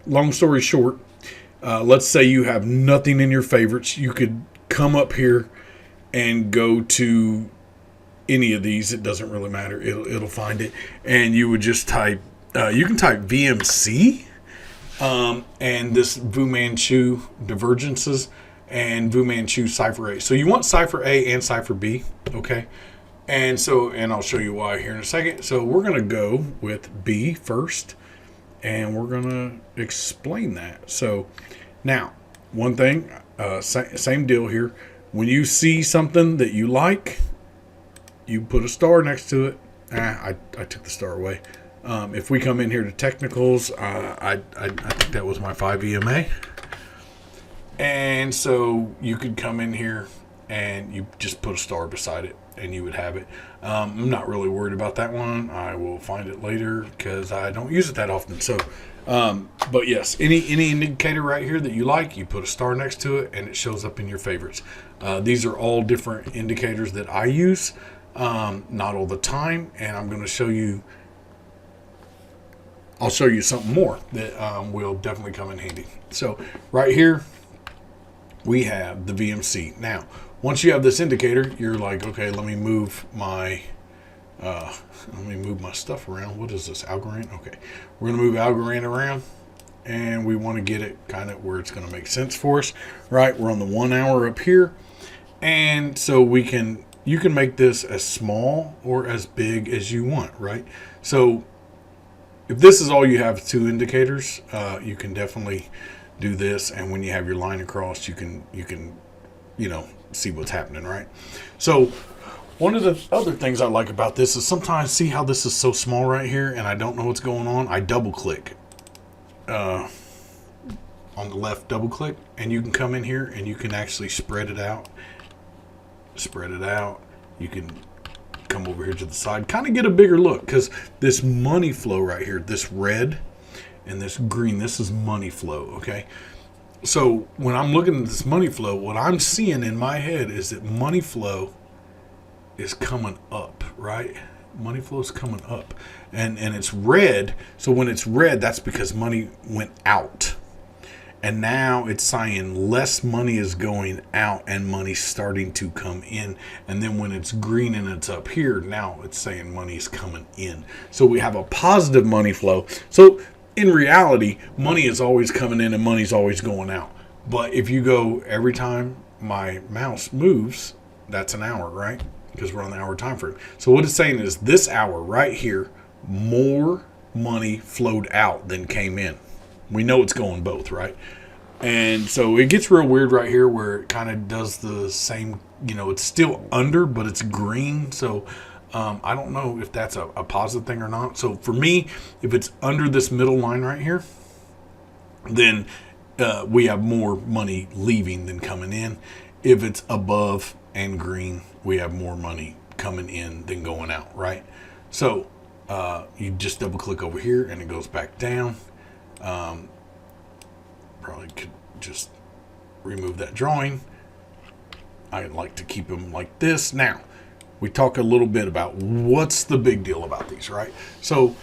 long story short, let's say you have nothing in your favorites. You could come up here and go to any of these. It doesn't really matter. It'll find it. And you would just type, you can type VMC and this Fu Manchu divergences and Fu Manchu Cipher A. So you want Cipher A and Cipher B, okay? And I'll show you why here in a second. So we're going to go with B first, and we're going to explain that. So now, one thing, same deal here. When you see something that you like, you put a star next to it. I took the star away. If we come in here to technicals, I think that was my 5 EMA. And so you could come in here and you just put a star beside it and you would have it. I'm not really worried about that one. I will find it later because I don't use it that often. So, but yes, any indicator right here that you like, you put a star next to it and it shows up in your favorites. These are all different indicators that I use, not all the time. And I'm going to show you, I'll show you something more that will definitely come in handy. So right here, we have the VMC. Now, once you have this indicator, you're like, okay, let me move my stuff around. What is this, Algorand? Okay, we're gonna move Algorand around, and we want to get it kind of where it's going to make sense for us, right? We're on the 1 hour up here, and so you can make this as small or as big as you want, right? So if this is all you have, 2 indicators, you can definitely do this, and when you have your line across, you can see what's happening, right? So one of the other things I like about this is sometimes, see how this is so small right here and I don't know what's going on? I double click on the left, double click, and you can come in here and you can actually spread it out. You can come over here to the side, kind of get a bigger look, because this money flow right here, this red and this green, this is money flow, okay? So when I'm looking at this money flow, what I'm seeing in my head is that money flow is coming up, right? Money flow is coming up. And it's red. So when it's red, that's because money went out. And now it's saying less money is going out and money's starting to come in. And then when it's green and it's up here, now it's saying money's coming in. So we have a positive money flow. So in reality, money is always coming in and money's always going out. But if you go every time my mouse moves, that's an hour, right? Because we're on the hour time frame. So what it's saying is this hour right here, more money flowed out than came in. We know it's going both, right? And so it gets real weird right here where it kind of does the same, it's still under, but it's green. So I don't know if that's a positive thing or not. So for me, if it's under this middle line right here, then we have more money leaving than coming in. If it's above and green, we have more money coming in than going out, right? So you just double click over here and it goes back down. Probably could just remove that drawing. I like to keep them like this. Now, we talk a little bit about what's the big deal about these, right? So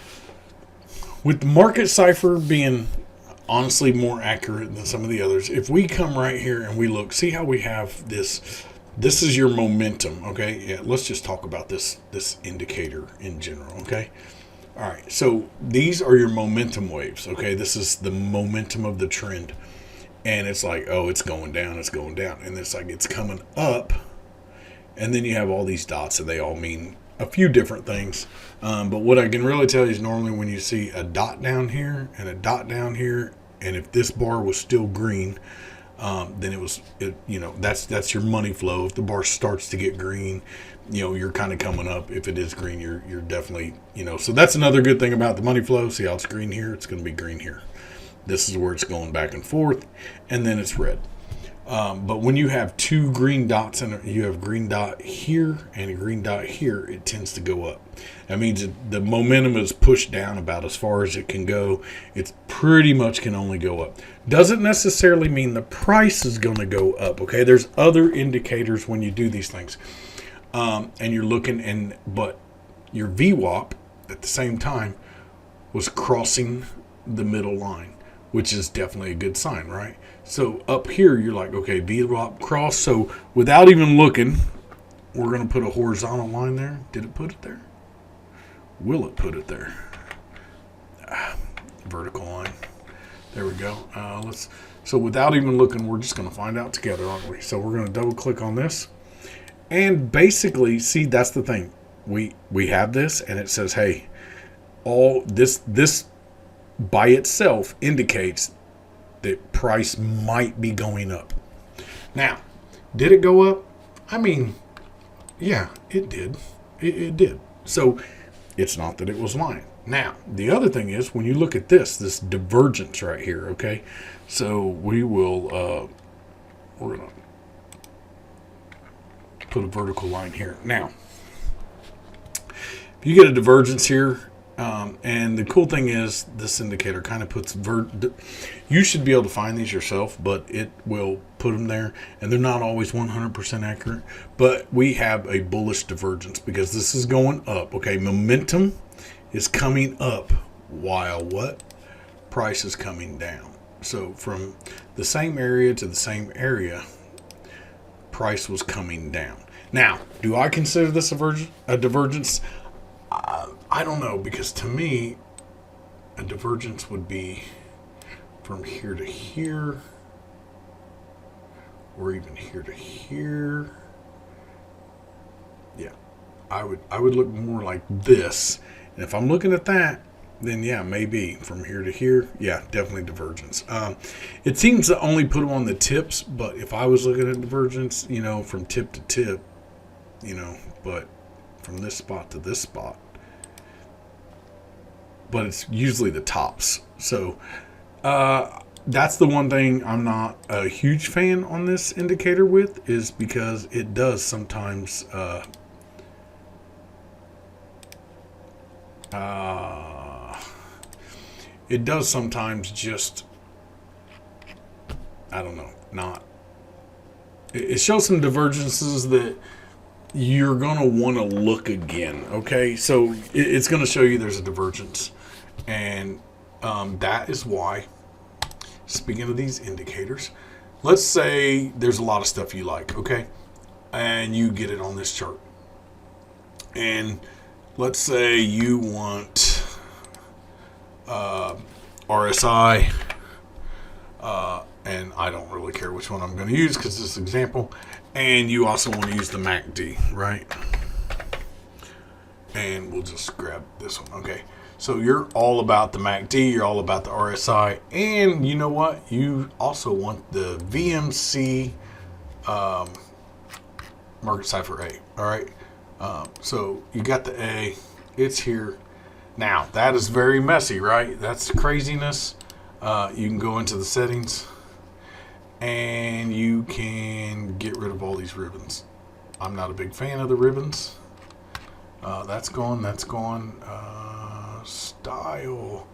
with the market cipher being honestly more accurate than some of the others, if we come right here and we look, see how we have this is your momentum, okay? Yeah, let's just talk about this indicator in general, okay? All right, so these are your momentum waves, okay? This is the momentum of the trend. And it's like, oh, it's going down. And it's like, it's coming up. And then you have all these dots, and they all mean a few different things. But what I can really tell you is normally when you see a dot down here and a dot down here, and if this bar was still green, then that's your money flow. If the bar starts to get green, you're kind of coming up. If it is green, you're definitely, so that's another good thing about the money flow. See how it's green here? It's going to be green here. This is where it's going back and forth, and then it's red. But when you have two green dots and you have green dot here and a green dot here, it tends to go up. That means the momentum is pushed down about as far as it can go. It pretty much can only go up. Doesn't necessarily mean the price is going to go up. Okay, there's other indicators when you do these things, and you're looking, but your VWAP at the same time was crossing the middle line, which is definitely a good sign, right? So up here, you're like, okay, VWAP cross. So without even looking, we're going to put a horizontal line there. Did it put it there? Will it put it there? Vertical line. There we go. So without even looking, we're just going to find out together, aren't we? So we're going to double click on this. And basically, see, that's the thing. We have this, and it says, hey, all this by itself indicates that price might be going up. Now, did it go up? I mean, yeah, it did. It did. So it's not that it was lying. Now, the other thing is when you look at this divergence right here, okay? So we're going to put a vertical line here. Now, if you get a divergence here, and the cool thing is this indicator kind of puts you should be able to find these yourself, but it will put them there, and they're not always 100% accurate, but we have a bullish divergence because this is going up. Okay, momentum is coming up while what? Price is coming down. So from the same area to the same area, price was coming down. Now, do I consider this a divergence? I don't know, because to me, a divergence would be from here to here, or even here to here. Yeah, I would look more like this. And if I'm looking at that, then yeah, maybe from here to here, yeah, definitely divergence. It seems to only put them on the tips, but if I was looking at divergence, from tip to tip, but from this spot to this spot, but it's usually the tops. So that's the one thing I'm not a huge fan on this indicator with, is because it does sometimes just, I don't know, it shows some divergences that you're going to want to look again. Okay, so it's going to show you there's a divergence, and that is why, speaking of these indicators, let's say there's a lot of stuff you like, okay, and you get it on this chart, and let's say you want RSI, and I don't really care which one I'm going to use because this is an example, and you also want to use the MACD, right? And we'll just grab this one, okay? So you're all about the MACD, you're all about the RSI, and you know what? You also want the VMC market cipher A, all right? So you got the A, it's here. Now, that is very messy, right? That's craziness. You can go into the settings, and you can get rid of all these ribbons. I'm not a big fan of the ribbons. That's gone. Style,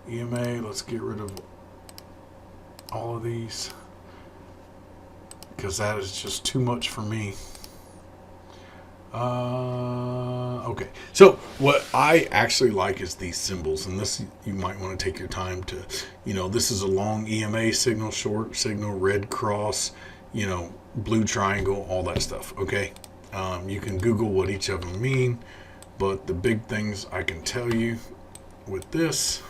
EMA, let's get rid of all of these because that is just too much for me. Okay, so what I actually like is these symbols, and this you might want to take your time to, this is a long EMA signal, short signal, red cross, blue triangle, all that stuff. Okay, you can Google what each of them mean, but the big things I can tell you with this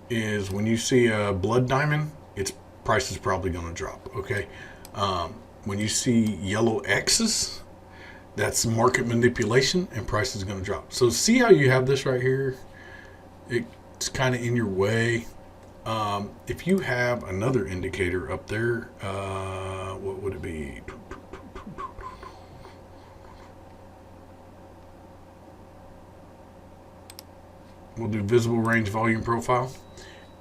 is when you see a blood diamond, its price is probably going to drop. Okay, when you see yellow X's, That's market manipulation, and price is going to drop. So see how you have this right here? It's kind of in your way. If you have another indicator up there, what would it be? We'll do visible range volume profile.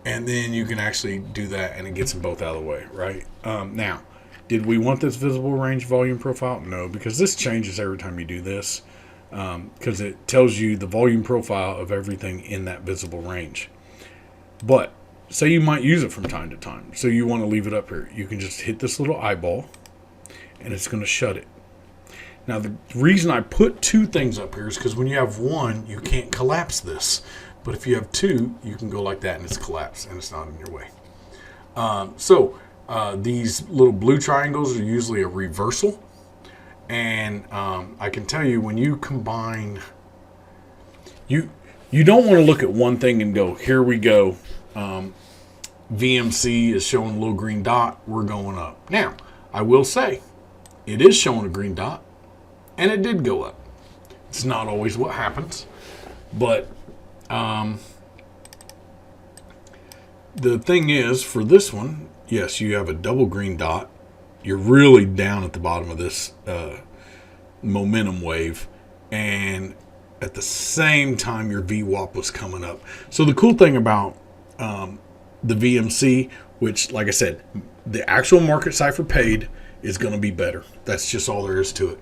And then you can actually do that, and it gets them both out of the way, right? Now, did we want this visible range volume profile? No, because this changes every time you do this, because it tells you the volume profile of everything in that visible range. But say you might use it from time to time, so you want to leave it up here. You can just hit this little eyeball, and it's going to shut it. Now, the reason I put two things up here is because when you have one, you can't collapse this. But if you have two, you can go like that, and it's collapsed, and it's not in your way. These little blue triangles are usually a reversal. And I can tell you, when you combine, you don't want to look at one thing and go, here we go. VMC is showing a little green dot. We're going up. Now, I will say, it is showing a green dot, and it did go up. It's not always what happens, but the thing is, for this one, yes, you have a double green dot. You're really down at the bottom of this momentum wave, and at the same time, your VWAP was coming up. So the cool thing about the VMC, which, like I said, the actual market cipher paid is going to be better. That's just all there is to it.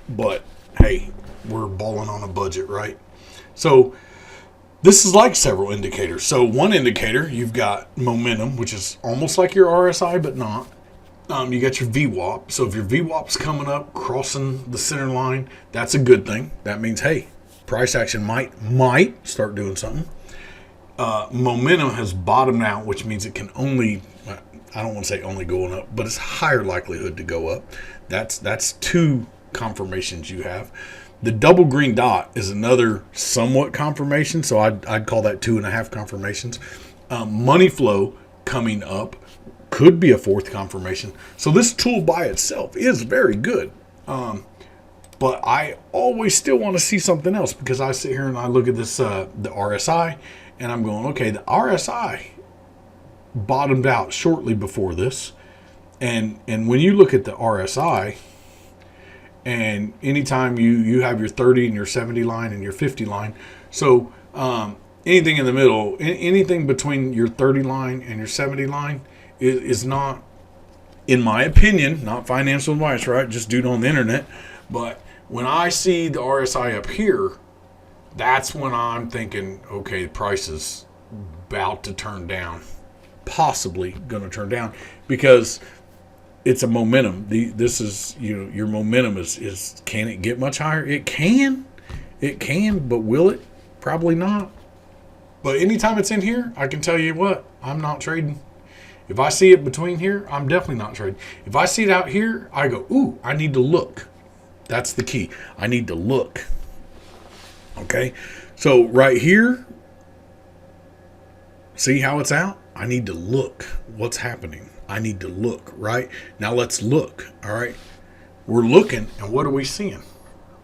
But hey, we're balling on a budget, right? So this is like several indicators. So one indicator, you've got momentum, which is almost like your RSI, but not. You got your VWAP. So if your VWAP's coming up, crossing the center line, that's a good thing. That means, hey, price action might start doing something. Momentum has bottomed out, which means it can only, I don't want to say only going up, but it's higher likelihood to go up. That's two confirmations you have. The double green dot is another somewhat confirmation, so I'd call that 2.5 confirmations. Money flow coming up could be a fourth confirmation. So this tool by itself is very good. But I always still want to see something else, because I sit here and I look at this, the RSI, and I'm going, okay, the RSI bottomed out shortly before this. And when you look at the RSI, and anytime you have your 30 and your 70 line and your 50 line, so anything in the middle, anything between your 30 line and your 70 line is not, in my opinion, not financial advice, right? Just do it on the internet. But when I see the RSI up here, that's when I'm thinking, okay, the price is about to turn down, possibly going to turn down, because it's a momentum. This is, your momentum is, can it get much higher? It can, but will it? Probably not. But anytime it's in here, I can tell you what, I'm not trading. If I see it between here, I'm definitely not trading. If I see it out here, I go, ooh, I need to look. That's the key. I need to look. Okay. So right here, see how it's out? I need to look. What's happening? I need to look, right? Now let's look, all right? We're looking, and what are we seeing?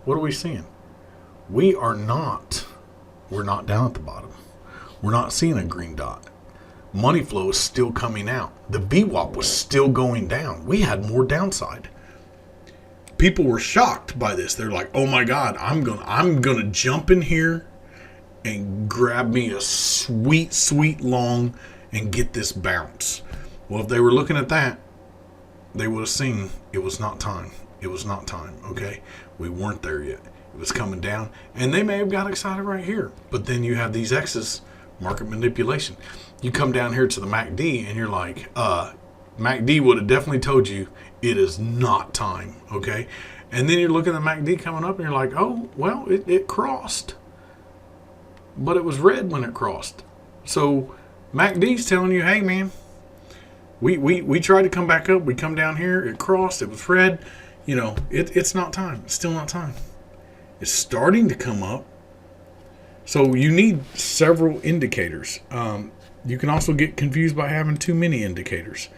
What are we seeing? We're not down at the bottom. We're not seeing a green dot. Money flow is still coming out. The VWAP was still going down. We had more downside. People were shocked by this. They're like, oh my God, I'm gonna jump in here and grab me a sweet long and get this bounce. Well, if they were looking at that, they would have seen it was not time. It was not time, okay? We weren't there yet. It was coming down, and they may have got excited right here. But then you have these X's, market manipulation. You come down here to the MACD, and you're like, MACD would have definitely told you it is not time, okay? And then you're looking at the MACD coming up, and you're like, oh, well, it crossed. But it was red when it crossed. So MACD's telling you, hey, man, we tried to come back up. We come down here. It crossed. It was red. It's not time. It's still not time. It's starting to come up. So you need several indicators. You can also get confused by having too many indicators.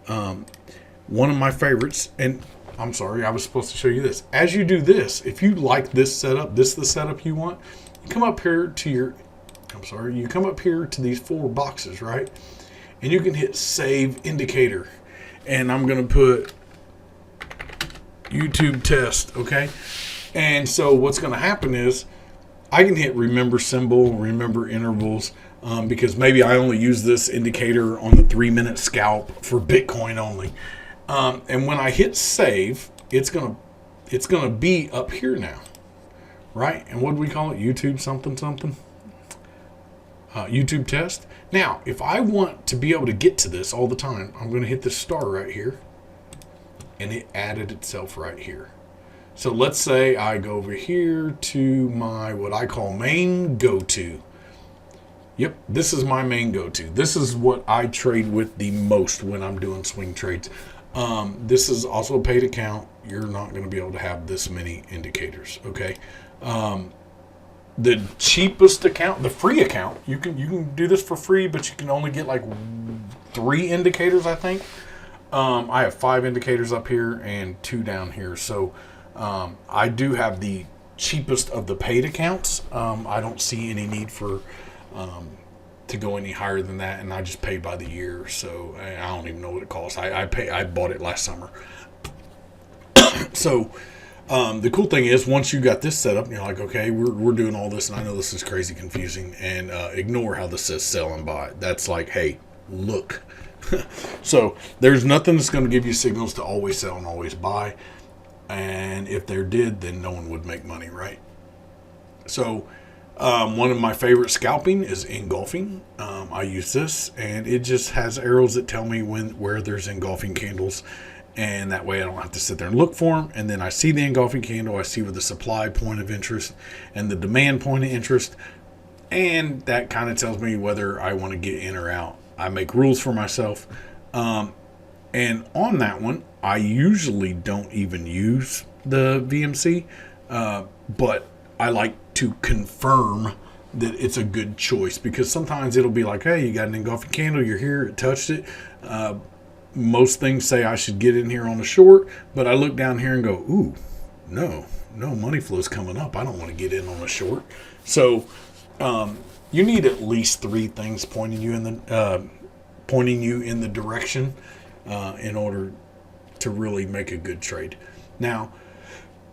One of my favorites, and I'm sorry, I was supposed to show you this. As you do this, if you like this setup, this is the setup you want, you come up here to you come up here to these 4 boxes, right? And you can hit save indicator. And I'm going to put YouTube test, okay? And so what's going to happen is I can hit remember symbol, remember intervals, because maybe I only use this indicator on the 3-minute scalp for Bitcoin only. And when I hit save, it's gonna be up here now, right? And what do we call it? YouTube something something. YouTube test. Now, if I want to be able to get to this all the time, I'm going to hit this star right here, and it added itself right here. So let's say I go over here to my what I call main go-to. Yep, this is my main go-to. This is what I trade with the most when I'm doing swing trades. This is also a paid account. You're not going to be able to have this many indicators, okay? The cheapest account, the free account, you can do this for free, but you can only get like 3 indicators, I think. I have 5 indicators up here and 2 down here. So I do have the cheapest of the paid accounts. I don't see any need for to go any higher than that, and I just pay by the year. So I don't even know what it costs. I bought it last summer. So the cool thing is, once you got this set up, you're like, okay, we're doing all this, and I know this is crazy confusing, and ignore how this says sell and buy. That's like, hey, look. So there's nothing that's going to give you signals to always sell and always buy. And if there did, then no one would make money, right? So one of my favorite scalping is engulfing. I use this, and it just has arrows that tell me where there's engulfing candles. And that way I don't have to sit there and look for them. And then I see the engulfing candle. I see with the supply point of interest and the demand point of interest. And that kind of tells me whether I want to get in or out. I make rules for myself. And on that one, I usually don't even use the VMC. But I like to confirm that it's a good choice. Because sometimes it'll be like, hey, you got an engulfing candle. You're here. It touched it. Most things say I should get in here on a short, but I look down here and go, ooh, no money flow's coming up. I don't want to get in on a short. So you need at least 3 things pointing you in the direction in order to really make a good trade. Now,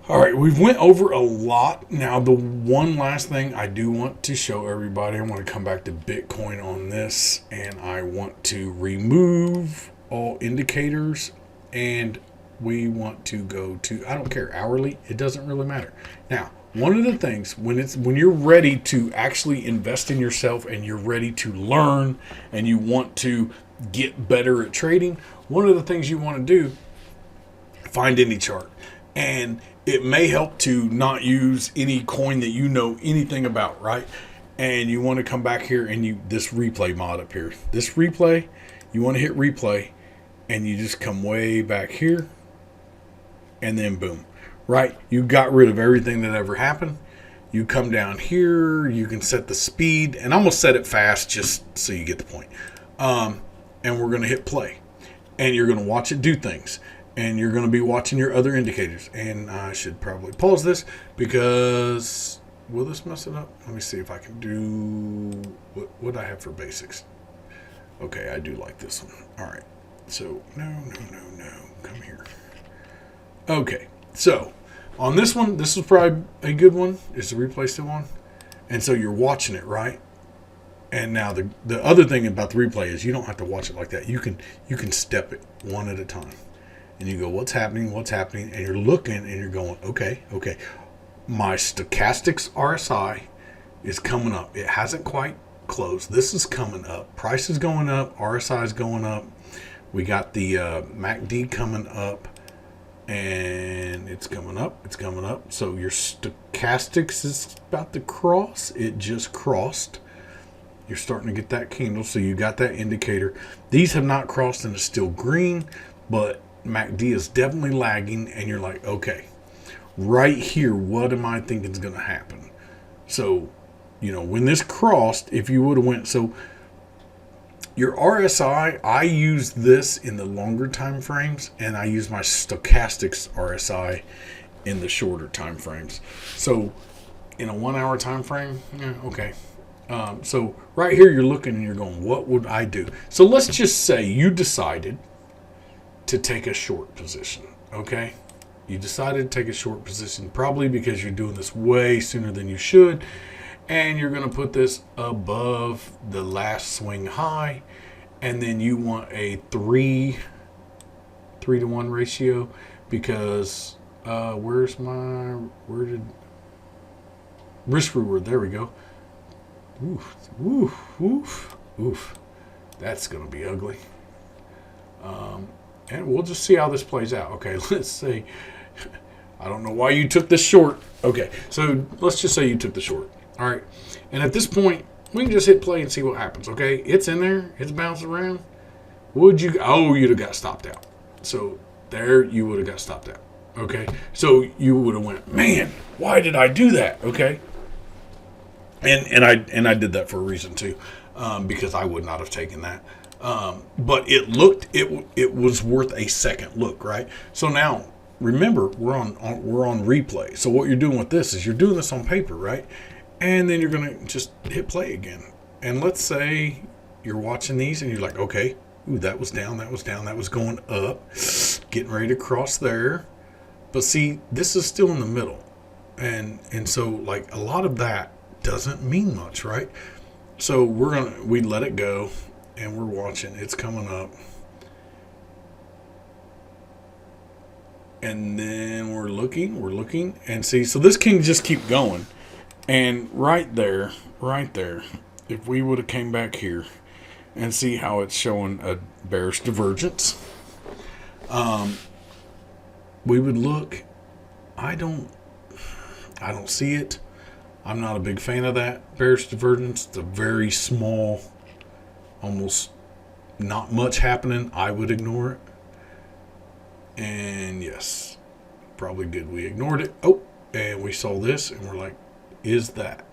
all right, we've went over a lot. Now, the one last thing I do want to show everybody, I want to come back to Bitcoin on this, and I want to remove all indicators, and we want to go to, I don't care, hourly, it doesn't really matter. Now, one of the things when you're ready to actually invest in yourself and you're ready to learn and you want to get better at trading, one of the things you want to do, find any chart. And it may help to not use any coin that you know anything about, right? And you want to come back here and this replay mod up here, this replay, you want to hit replay, and you just come way back here, and then boom, right? You got rid of everything that ever happened. You come down here, you can set the speed, and I'm going to set it fast just so you get the point. And we're going to hit play, and you're going to watch it do things, and you're going to be watching your other indicators. And I should probably pause this because, will this mess it up? Let me see if I can do, what I have for basics. Okay, I do like this one. All right. So, no. Come here. Okay. So, on this one, this is probably a good one. Is the replay still on? And so you're watching it, right? And now the other thing about the replay is you don't have to watch it like that. You can step it one at a time. And you go, what's happening? And you're looking and you're going, okay. My stochastics RSI is coming up. It hasn't quite closed. This is coming up. Price is going up. RSI is going up. We got the MACD coming up, and it's coming up. So your stochastics is about to cross. It just crossed. You're starting to get that candle, so you got that indicator. These have not crossed and it's still green, but MACD is definitely lagging, and you're like, okay, right here, what am I thinking is going to happen? So, when this crossed, if you would have went, so Your RSI, I use this in the longer time frames, and I use my stochastics RSI in the shorter time frames. So in a 1 hour time frame, yeah, okay. So right here you're looking and you're going, what would I do? So let's just say you decided to take a short position, okay? You decided to take a short position, probably because you're doing this way sooner than you should, and you're going to put this above the last swing high, and then you want a 3 to 1 ratio because where did risk reward? There we go. Oof, oof, oof, oof. That's going to be ugly. And we'll just see how this plays out. Okay, let's say, I don't know why you took this short. Okay, so let's just say you took the short. All right, and at this point, we can just hit play and see what happens. Okay, it's in there, it's bouncing around. You'd have got stopped out. So there, you would have got stopped out. Okay, so you would have went, man, why did I do that? Okay, and I did that for a reason too, because I would not have taken that. But it was worth a second look, right? So now remember, we're on replay. So what you're doing with this is you're doing this on paper, right? And then you're gonna just hit play again. And let's say you're watching these and you're like, okay, ooh, that was down, that was going up, getting ready to cross there. But see, this is still in the middle, and so like a lot of that doesn't mean much, right? So we let it go. And we're watching, it's coming up. And then we're looking, and see, so this can just keep going. And right there, if we would have came back here and see how it's showing a bearish divergence, we would look, I don't see it. I'm not a big fan of that bearish divergence. It's a very small, almost not much happening. I would ignore it. And yes, probably good. We ignored it. Oh, and we saw this and we're like, is that?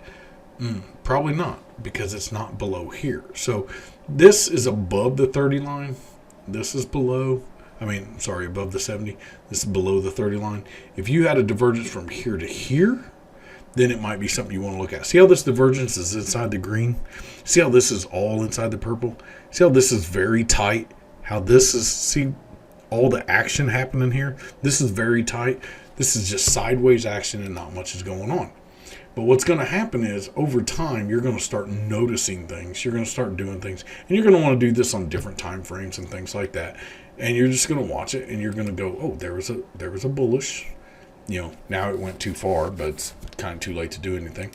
Probably not, because it's not below here. So this is above the 30 line. This is below. Above the 70. This is below the 30 line. If you had a divergence from here to here, then it might be something you want to look at. See how this divergence is inside the green? See how this is all inside the purple? See how this is very tight? How this is, see all the action happening here? This is very tight. This is just sideways action and not much is going on. But what's going to happen is over time, you're going to start noticing things. You're going to start doing things. And you're going to want to do this on different time frames and things like that. And you're just going to watch it and you're going to go, oh, there was a bullish. Now it went too far, but it's kind of too late to do anything.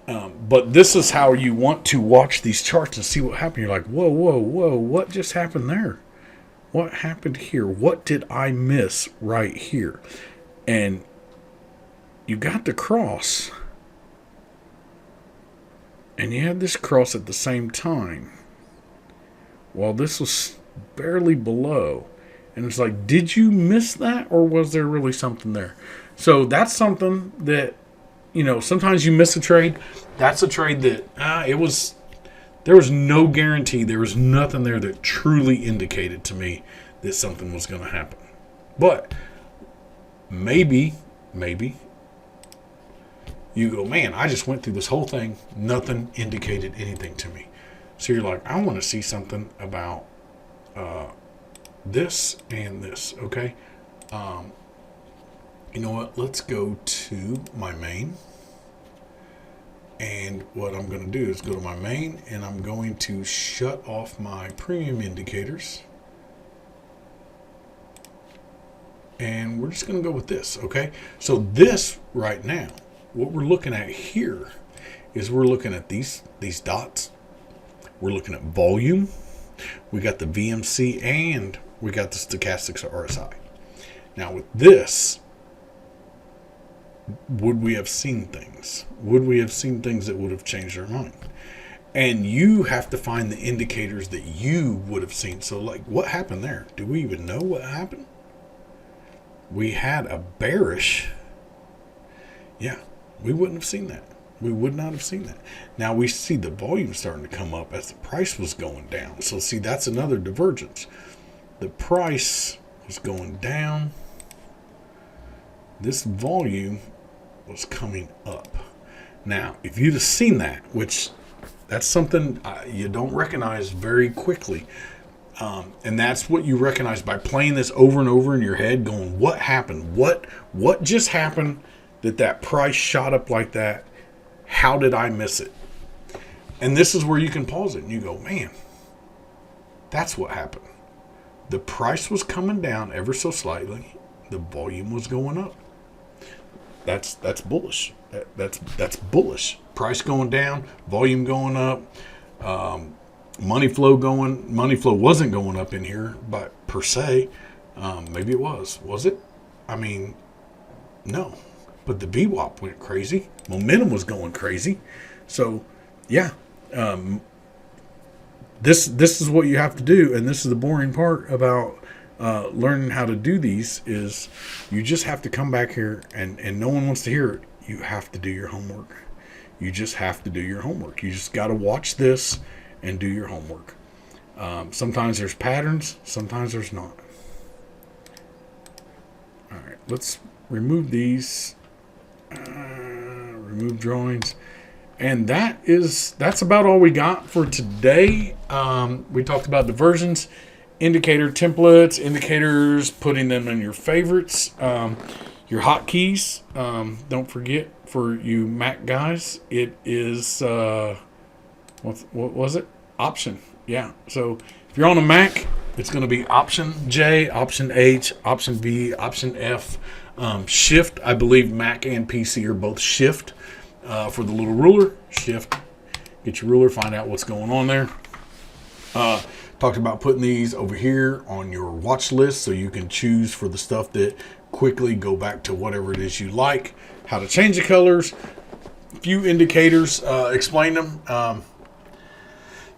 But this is how you want to watch these charts and see what happened. You're like, whoa, what just happened there? What happened here? What did I miss right here? And you got the cross. And you had this cross at the same time. While this was barely below. And it's like, did you miss that, or was there really something there? So that's something that, sometimes you miss a trade. That's a trade that there was no guarantee. There was nothing there that truly indicated to me that something was going to happen. But maybe you go, man, I just went through this whole thing. Nothing indicated anything to me. So you're like, I want to see something about this and this, okay? You know what? Let's go to my main. And what I'm going to do is go to my main, and I'm going to shut off my premium indicators. And we're just going to go with this, okay? So this right now, what we're looking at here is we're looking at these dots. We're looking at volume. We got the VMC and we got the stochastics RSI. Now with this, would we have seen things? Would we have seen things that would have changed our mind? And you have to find the indicators that you would have seen. So like, what happened there? Do we even know what happened? We had a bearish. Yeah, we wouldn't have seen that. We would not have seen that. Now we see the volume starting to come up as the price was going down. So see, that's another divergence. The price was going down. This volume was coming up. Now, if you'd have seen that, which that's something you don't recognize very quickly. And that's what you recognize by playing this over and over in your head, going, what happened? What just happened that price shot up like that? How did I miss it? And this is where you can pause it and you go, man, that's what happened. The price was coming down ever so slightly. The volume was going up. That's bullish. That's bullish. Price going down, volume going up, money flow wasn't going up in here, but per se, maybe it was. Was it? I mean, no. But the VWAP went crazy. Momentum was going crazy. So, yeah. This is what you have to do, and this is the boring part about learning how to do these is you just have to come back here, and no one wants to hear it. You have to do your homework. You just have to do your homework. You just got to watch this and do your homework. Sometimes there's patterns. Sometimes there's not. All right, let's remove these. Remove drawings. And that's about all we got for today. We talked about diversions, indicator templates, indicators, putting them in your favorites, your hotkeys. Don't forget, for you Mac guys, it is what was it? Option. Yeah. So if you're on a Mac, it's going to be Option J, Option H, Option V, Option F, Shift. I believe Mac and PC are both Shift. For the little ruler, Shift, get your ruler, find out what's going on there. Talked about putting these over here on your watch list so you can choose for the stuff that quickly go back to whatever it is you like. How to change the colors, a few indicators, explain them.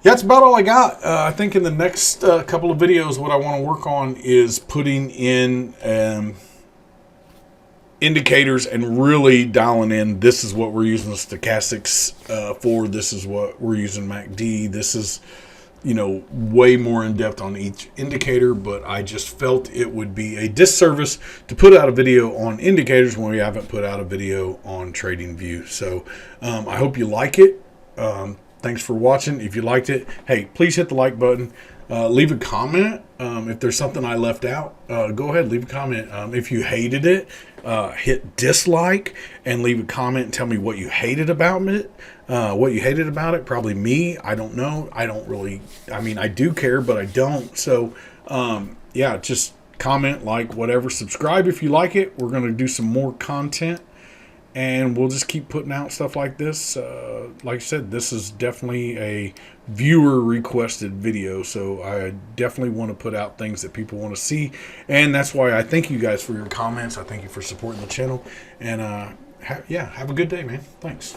Yeah, that's about all I got. I think in the next couple of videos, what I want to work on is putting in indicators and really dialing in, this is what we're using the stochastics for, this is what we're using MACD, this is, way more in depth on each indicator, but I just felt it would be a disservice to put out a video on indicators when we haven't put out a video on TradingView. So I hope you like it. Thanks for watching. If you liked it, hey, please hit the like button. Leave a comment. If there's something I left out, go ahead, leave a comment. If you hated it, hit dislike and leave a comment and tell me what you hated about it. Probably me. I don't know. I do care, but I don't. So, yeah, just comment, like, whatever. Subscribe if you like it. We're going to do some more content. And we'll just keep putting out stuff like this. Like I said, this is definitely a viewer requested video. So I definitely want to put out things that people want to see. And that's why I thank you guys for your comments. I thank you for supporting the channel. And have a good day, man. Thanks.